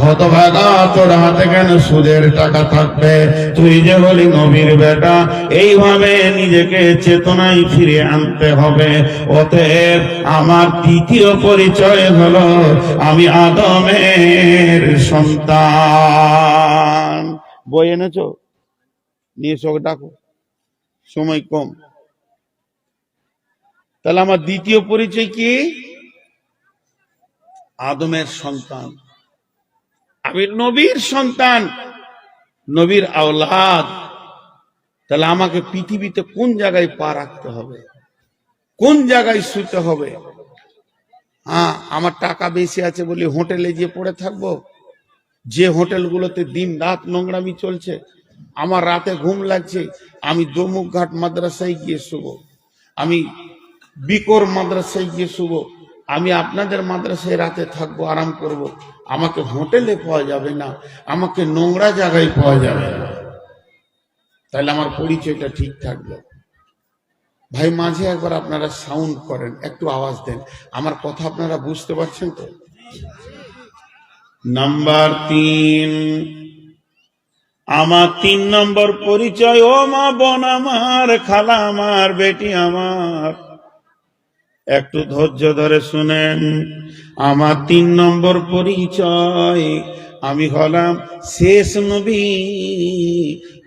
হতভাগা তোর হাতে কেন সুদের টাকা থাকবে? তুই যে বলি নবীর বেটা। এইভাবে নিজেকে চেতনায় ফিরে আনতে হবে। অতএব আমার দ্বিতীয় পরিচয় হলো আমি আদমের সন্তান। বই এনেছো? নিয়ে এসে ডাকো, সময় কম। তাহলে আমার দ্বিতীয় পরিচয় কি? আদমের সন্তান, আমি নবীর সন্তান, নবীর আওলাদ। তাহলে আমাকে পৃথিবীতে কোন জায়গায় পা রাখতে হবে, কোন জায়গায় শুতে হবে? হ্যাঁ, আমার টাকা বেশি আছে বলে হোটেলে গিয়ে পড়ে থাকবো? যে হোটেলগুলোতে দিন রাত নোংরামি চলছে, আমার রাতে ঘুম লাগছে, আমি দমুক ঘাট মাদ্রাসায় গিয়ে শুব, আমি বিকর মাদ্রাসায় গিয়ে শুব, আমি আপনাদের মাদ্রাসায় রাতে থাকবো, আরাম করব। আমাকে হোটেলে পাওয়া যাবে না, আমাকে নোংরা জায়গায় পাওয়া যাবে না। তাহলে আমার পরিচয়টা ঠিক থাকলো। ভাই, মাঝে একবার আপনারা সাউন্ড করেন, একটু আওয়াজ দেন, আমার কথা আপনারা বুঝতে পারছেন তো? নাম্বার 3, আমার 3 নম্বর পরিচয়। ও মা বোন আমার, খালা আমার, বেটি আমার, একটু ধৈর্য ধরে শুনেন। আমার 3 নম্বর পরিচয়, আমি হলাম শেষ নবী,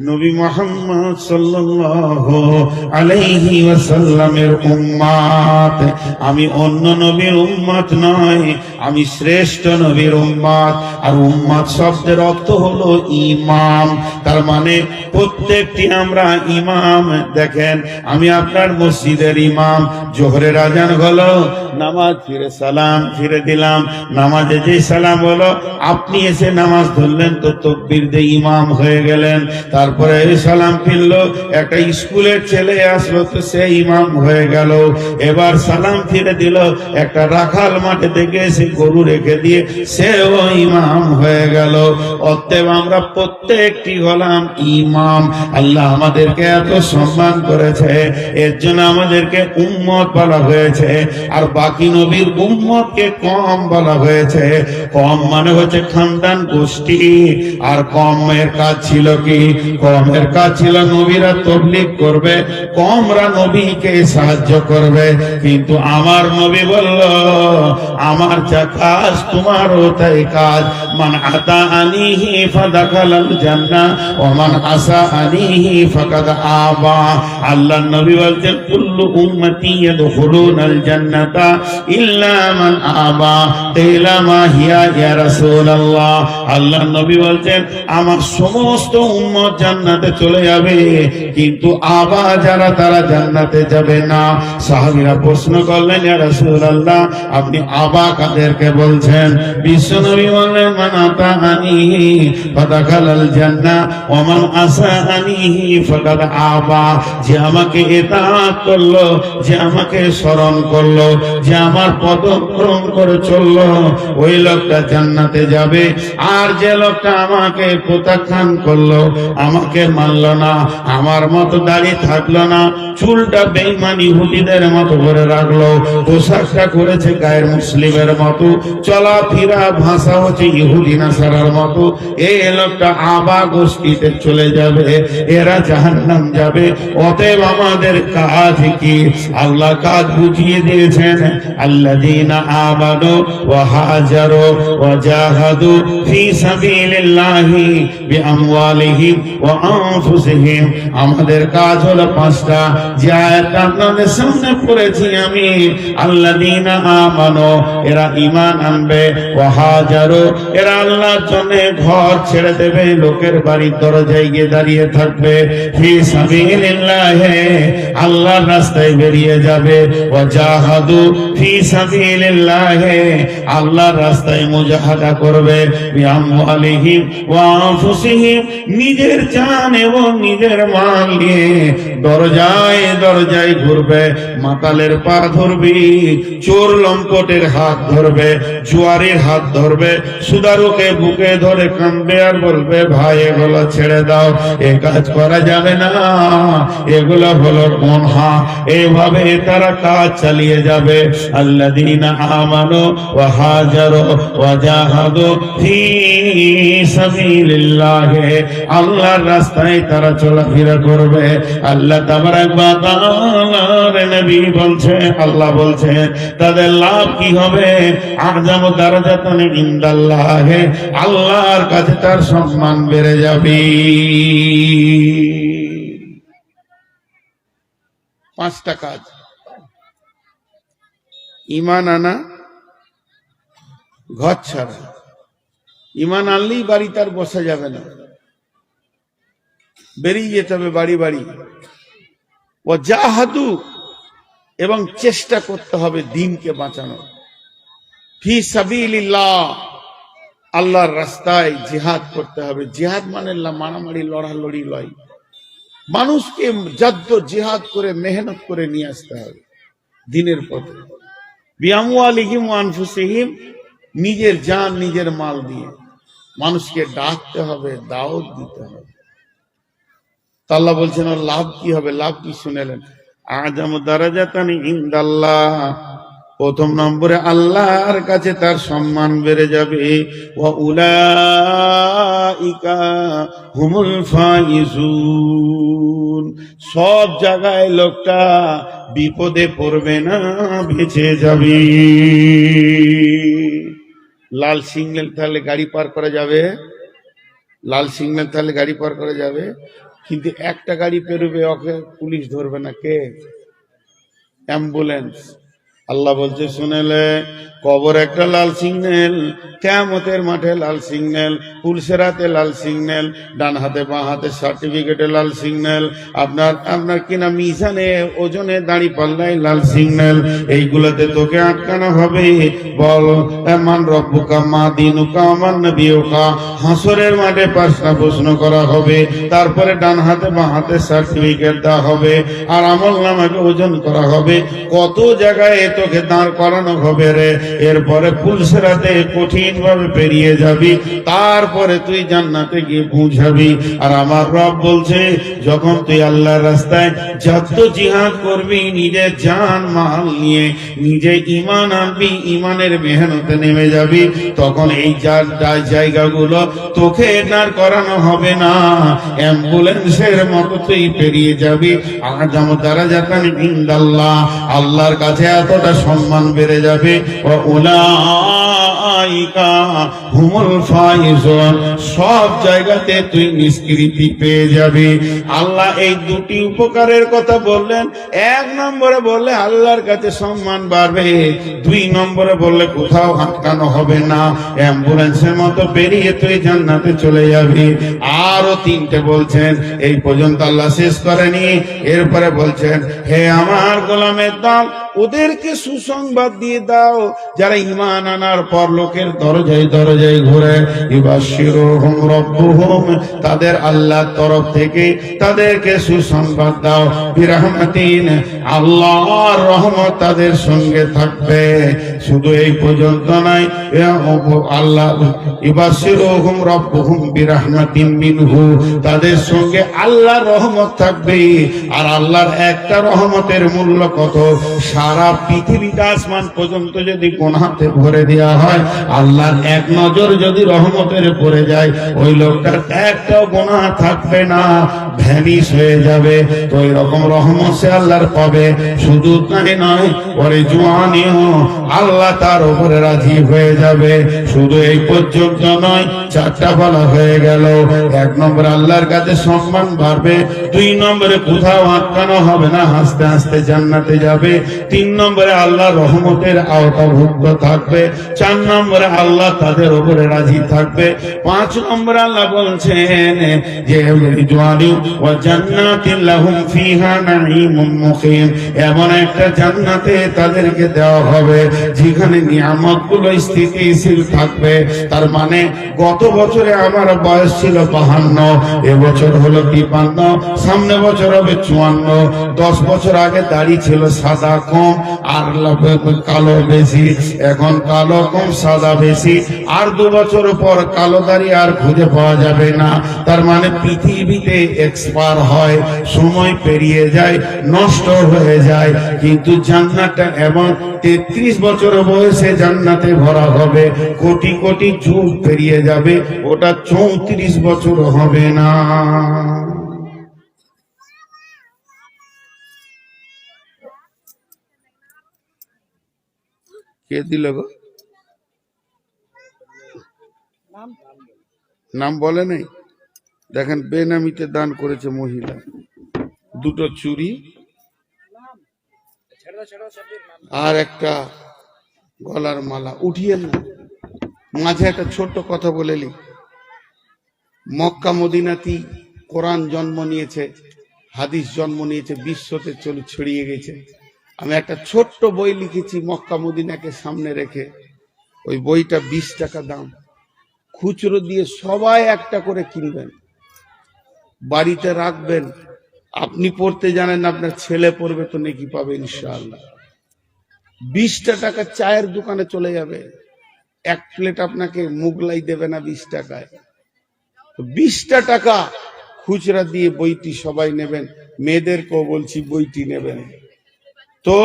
নবী মুহাম্মদ সাল্লাল্লাহু আলাইহি ওয়াসাল্লামের উম্মত। আমি অন্য নবীর উম্মত নয়, আমি শ্রেষ্ঠ নবীর উম্মত। আর উম্মত শব্দের অর্থ হলো ইমাম, তার মানে প্রত্যেকটি আমরা ইমাম। দেখেন, আমি আপনার মসজিদের ইমাম। জোহরের আজান হলো, নামাজ ফিরে সালাম ফিরে দিলাম, নামাজে যে সালাম হলো, আপনি এসে নামাজ ধরলেন তো তাকবীর দিয়ে ইমাম হয়ে গেলেন। তারপরে সালাম ফিরলো, একটা স্কুলের ছেলে আসলো তো সে ইমাম হয়ে গেল। এবার সালাম ফিরে দিল, একটা রাখাল মাঠে থেকে এসে গরু রেখে দিয়ে সেও ইমাম হয়ে গেল। অতএব আমরা প্রত্যেকটি হলাম ইমাম। আল্লাহ আমাদেরকে এত সম্মান করেছে, এর জন্য আমাদেরকে উম্মত বলা হয়েছে, আর বাকি নবীর উম্মতকে কম বলা হয়েছে। কম মানে হচ্ছে খানদান, গোষ্ঠী। আর কমের কাজ ছিল কি? কমের কাজ ছিল নবীরা তাবলীগ করবে, কমরা নবীকে সাহায্য করবে। কিন্তু আমার নবী বলল, আমার যা কাজ তোমারও তাই কাজ। মান আতা আনিহি ফাদাখালাল জান্নাহ ওয়া মান আসা আনিহি ফাকাদ আবা। আল্লাহর নবী বলছেন, কুল্লু উম্মতি ইয়াদখুলুনাল জান্নাতা ইল্লা মান আবা কিলা মা হিয়া ইয়া রাসূলুল্লাহ। আল্লাহর নবী বলছেন, আমার সমস্ত উম্মত জান্নাতে চলে যাবে, কিন্তু আবা যারা, তারা জান্নাতে যাবে না। সাহাবীরা প্রশ্ন করলেন, ইয়া রাসূলুল্লাহ, আপনি আবা কাদেরকে বলছেন? বিশ্বনবী বললেন, মান আতাআনি ফাদাখালাল জান্নাহ ওয়া মান আসাআনি ফাকাদ আবা। যে আমাকে ইতাআত করলো, যে আমাকে স্মরণ করলো, যে আমার পদক্রম করে চললো, ওই লোকটা জান্নাতে যাবে। আর যে লোকটা আমাকে প্রত্যাখ্যান করলো, আমাকে মানলো না, আমার মতো দাড়ি থাকলো না, চুলটা বেঈমান ইহুদিদের মতো করে রাখলো, পোশাকটা করেছে গায়ের মুসলিমের মতো, চলাফেরা ভাষা হচ্ছে ইহুদি নাসারার মতো, এই লোকটা আবা গোষ্ঠীতে চলে যাবে, এরা জাহান্নাম যাবে। অতএব আমাদের কাজ কি? আল্লাহ কাজ বুঝিয়ে দিয়েছেন, আল্লাযীনা আমানু ওয়া হাজারু ওয়া জাহাদু ফি সাবিলিল্লাহি বিআমওয়ালিহিম ওয়া আনফুসিহিম। আমাদের কাজ হলো 5টা, যে আয়াতটা আপনাদের সামনে পড়েছি আমি। আল্লাযীনা আমানু, এরা ঈমান আনবে, ওয়া হাজারু, এরা আল্লাহর জন্য ঘর ছেড়ে দেবে, লোকের বাড়ির দরজায় গিয়ে দাঁড়িয়ে থাকবে, ফি সাবিলিল্লাহি, আল্লাহর রাস্তায় বেরিয়ে যাবে, ওয়া জাহাদু ফি সাবিলিল্লাহি, আল্লাহর রাস্তায় মুজাহাদা করবে, বিআমওয়ালিহিম ওয়া আনফুসিহিম, নিজের জান এবং নিজের মাল নিয়ে দরজায় দরজায় ঘুরবে, মাতালের পা ধরবি, চোর লম্পটের হাত ধরবে, জুয়ারির হাত ধরবে, সুদারুকে বুকে ধরে কাঁদবে আর বলবে, ভাই এগুলো ছেড়ে দাও, এ কাজ করা যাবে না, এগুলো হলো গুনাহ। এইভাবে তারা কাজ চালিয়ে যাবে। আল্লাযীনা আমানু ওয়া হাজারু ওয়া জাহাদু ফি সাবিলিল্লাহি, আল্লাহর রাস্তায় তারা চলাফেরা করবে। আল্লাহ তাবারাক ওয়া তাআলার নবী বলছে, আল্লাহ বলছে, তাদের লাভ কি হবে? আযমু দারাজাতান ইনদাল্লাহি, আল্লাহর কাছে তার সম্মান বেড়ে যাবে। 5টা কাজ। ইমান আনা, ঘর ছাড়া। ইমান আনলেই বাড়িতে আর বসা যাবে না, বেরিয়ে যেতে হবে বাড়ি বাড়ি। ও জাহাদু, এবং চেষ্টা করতে হবে দ্বীনকে বাঁচানোর। ফি সাবিলিল্লাহ, আল্লাহর রাস্তায় জিহাদ করতে হবে। জিহাদ মানে মারামারি লড়ালড়ি লয়, মানুষকে জিহাদ করে মেহনত করে নিয়ে আসতে হবে দ্বীনের পথে। বিআমওয়ালিহিম ওয়া আনফুসিহিম, নিজের জান নিজের মাল দিয়ে মানুষকে ডাকতে হবে, দাওয়াত দিতে হবে। তা আল্লাহ বলছেন ওর লাভ কি হবে? লাভ কি শুনেলেন? আযামু দারাজাতান ইনদাল্লাহ, প্রথম নম্বরে আল্লাহর কাছে তার সম্মান বেড়ে যাবে। ওয়া উলাইকা হুমুল ফাইজুন, সব জায়গায় লোকটা বিপদে পড়বে না, বেঁচে যাবে। লাল সিগন্যাল তাহলে গাড়ি পার করা যাবে, লাল সিগন্যাল তাহলে গাড়ি পার করা যাবে, কিন্তু একটা গাড়ি পেরোবে, ওকে পুলিশ ধরবে না। কে? অ্যাম্বুলেন্স। আল্লাহ বলছে শুনেলে, কবর একটা লাল সিগন্যাল, কিয়ামতের মাঠে লাল সিগন্যাল, পুলসেরাতে লাল সিগন্যাল, ডান হাতে বাঁ হাতে সার্টিফিকেটে লাল সিগন্যাল, আপনার কিনা মিজানে ওজনে দাঁড়ি পাল্লায় লাল সিগন্যাল। এইগুলোতে তোকে আটকানো হবে। বল মান রব্বুকা মা দিনুকা মান নবিয়ুকা, হাসরের মাঠে 5টা প্রশ্ন করা হবে। তারপরে ডান হাতে বাঁ হাতে সার্টিফিকেট দেওয়া হবে, আর আমলনামাকে ওজন করা হবে। কত জায়গায় তোকে দাঁড় করানো হবে রে। এরপরে পুলসেরাতে কঠিন ভাবে পেরিয়ে যাবি, তারপরে তুই জান্নাতে গিয়ে পৌঁছাবি। আর আমার রব বলছে, যখন তুই আল্লাহর রাস্তায় যত জিহাদ করবি, নিজের জান মাল নিয়ে নিজে ঈমান আনবি, ঈমানের মেহনতে নেমে যাবি, তখন এই জায়গাগুলো তোকে দাঁড় করানো হবে না, অ্যাম্বুলেন্সের মতো তুই পেরিয়ে যাবি। আযামু দারাজাতান ইনদাল্লাহ, আল্লাহর কাছে এতটা সম্মান বেড়ে যাবে। ওয়া উলাইকা হুমুল ফাইজুন, সব জায়গাতে তুই নিষ্কৃতি পেয়ে যাবি। আল্লাহ এই দুটি উপকারের কথা বললেন। 1 নম্বরে বললে আল্লাহর কাছে সম্মান বাড়বে, 2 নম্বরে বললে কোথাও আটকানো হবে না, অ্যাম্বুলেন্সের মতো পেরিয়ে তুই জান্নাতে চলে যাবি। আরো 3টে বলছেন, এই পর্যন্ত আল্লাহ শেষ করেনি। এরপরে বলছেন, হে আমার গোলামের দল, ওদেরকে সুসংবাদ দিয়ে দাও যারা ঈমান আনার পর লোকের দরজায় দরজায় ঘুরে। ইবাশশিরুহুম রাব্বুহুম, তাদের আল্লাহর তরফ থেকে তাদেরকে সুসংবাদ দাও। বিরহমাতিন, আল্লাহর রহমত তাদের সঙ্গে থাকবে। শুধু এই পর্যন্ত নয়, আল্লাহ ইবাশশিরুহুম রাব্বুহুম বিরহমাতিন মিনহু, তাদের সঙ্গে আল্লাহর রহমত থাকবে। আর আল্লাহর একটা রহমতের মূল্য কত? সারা পৃথিবীটা আসমান পর্যন্ত যদি গুনাহতে ভরে দেওয়া হয়, আল্লাহর এক নজর যদি রহমতের পড়ে যায়, ওই লোকটার একটাও গুনাহ থাকবে না, ভ্যানিশ হয়ে যাবে। তো এই রকম রহমত সে আল্লাহর পাবে। শুধু তাই নয়, ওরে জওয়ানিও আল্লাহ তার উপরে রাজি হয়ে যাবে। শুধু এই পর্যন্ত নয়, 4টা বলা হয়ে গেল। 1 নম্বরে আল্লাহর কাছে সম্মান বাড়বে, 2 নম্বরে কোথাও আটকানো হবে না, হাসতে হাসতে জান্নাতে যাবে, 3 নম্বরে আল্লাহ রহমতের আওতাভুক্ত থাকবে, 4 নম্বরে আল্লাহ তাদের উপরে রাজি থাকবে, 5 নম্বরে আল্লাহ বলছেন যে রিজওয়ানু ওয়া জান্নাতিন লাহুম ফিহা নাঈমুম মুকিম, এমন একটা জান্নাতে তাদেরকে দেওয়া হবে যেখানে নিয়ামতগুলো স্থিতিশীল থাকবে। তার মানে গত বছরে আমার বয়স ছিল 52, এবছর হলো 53, সামনে বছর হবে 54। 10 বছর আগে দাড়ি ছিল সাদা কম আর কালো বেশি, এখন কালো কম সাদা বেশি। আর 2 বছর পর কালো দাড়ি আর খুঁজে পাওয়া যাবে না। তার মানে পৃথিবীতে এক্সপায়ার হয়, সময় পেরিয়ে যায়, নষ্ট হয়ে যায়। কিন্তু জান্নাতটা এমন 33 বছর বয়সে জান্নাতে ভরা হবে, কোটি কোটি যুগ পেরিয়ে যাবে, ওটা 34 বছর হবে না। কে দিল গো? নাম বলে নাই। দেখেন বেনামিতে দান করেছে মহিলা, 2টো চুড়ি আর একটা গলার মালা উঠিয়েন না। মাঝে একটা ছোট্ট কথা বলেলি, মক্কা মদিনাতেই কোরআন জন্ম নিয়েছে, হাদিস জন্ম নিয়েছে, বিশ্বতে ছড়িয়ে গেছে। আমি একটা ছোট্ট বই লিখেছি মক্কা মদিনাকে সামনে রেখে। ওই বইটা 20 টাকা দাম, খুচরো দিয়ে সবাই একটা করে কিনবেন, বাড়িতে রাখবেন। আপনি পড়তে জানেন, আপনার ছেলে পড়বে তো নেকি পাবে ইনশাআল্লাহ। 20টা টাকা চায়ের দোকানে চলে যাবে, এক প্লেট আপনাকে মুগলাই দেবে না 20 টাকায়। 20টা টাকা খুচরা দিয়ে বইটি সবাই নেবেন, মেয়েদেরকেও বলছি বইটি নেবেন। তো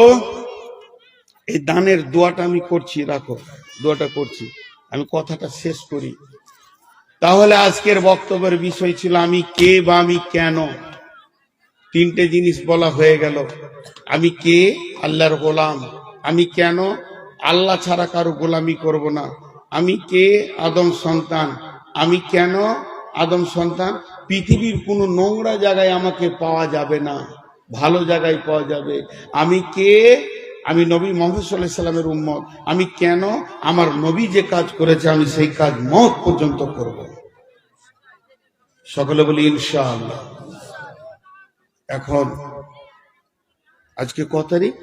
এই দানের দোয়াটা আমি করছি, রাখো দোয়াটা করছি, আমি কথাটা শেষ করি। তাহলে আজকের বক্তব্যের বিষয় ছিল আমি কে বা আমি কেন। 3টে জিনিস বলা হয়ে গেল। আমি কে? আল্লাহর গোলাম। আমি কেন? আল্লাহ ছাড়া কারো গোলামি করব না। আমি কে? আদম সন্তান। আমি কেন? আদম সন্তান। পৃথিবীর কোনো নোংরা জায়গায় আমাকে পাওয়া যাবে না, ভালো জায়গায় পাওয়া যাবে। আমি কে? আমি নবী মুহাম্মদ সাল্লাল্লাহু আলাইহি সাল্লামের উম্মত। আমি কেন? আমার নবী যে কাজ করেছে আমি সেই কাজ মওত পর্যন্ত করব। সকলে বলি ইনশাআল্লাহ। এখন আজকে কত তারিখ?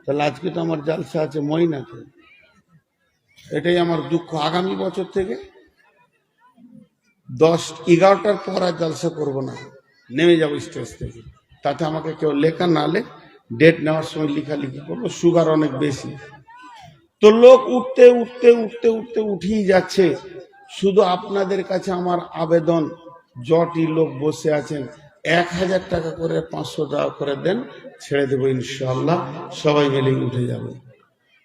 তাহলে আজকে তো আমার জালসা আছে ময়নাতে। এটাই আমার দুঃখ। আগামী বছর থেকে 10-11টার পর আর জালসা করবো না, নেমে যাবো স্টেজ থেকে। তাতে আমাকে কেউ লেখা না লে, ডেট নেওয়ার সময় লেখালেখি করবো। সুগার অনেক বেশি, তো লোক উঠতে উঠতে উঠতে উঠতে উঠেই যাচ্ছে। শুধু আপনাদের কাছে আমার আবেদন, যটি লোক বসে আছেন 1000 টাকা করে 500 টাকা করে দেন, ছেড়ে দেবো ইনশাআল্লাহ, সবাই মিলে উঠে যাবে।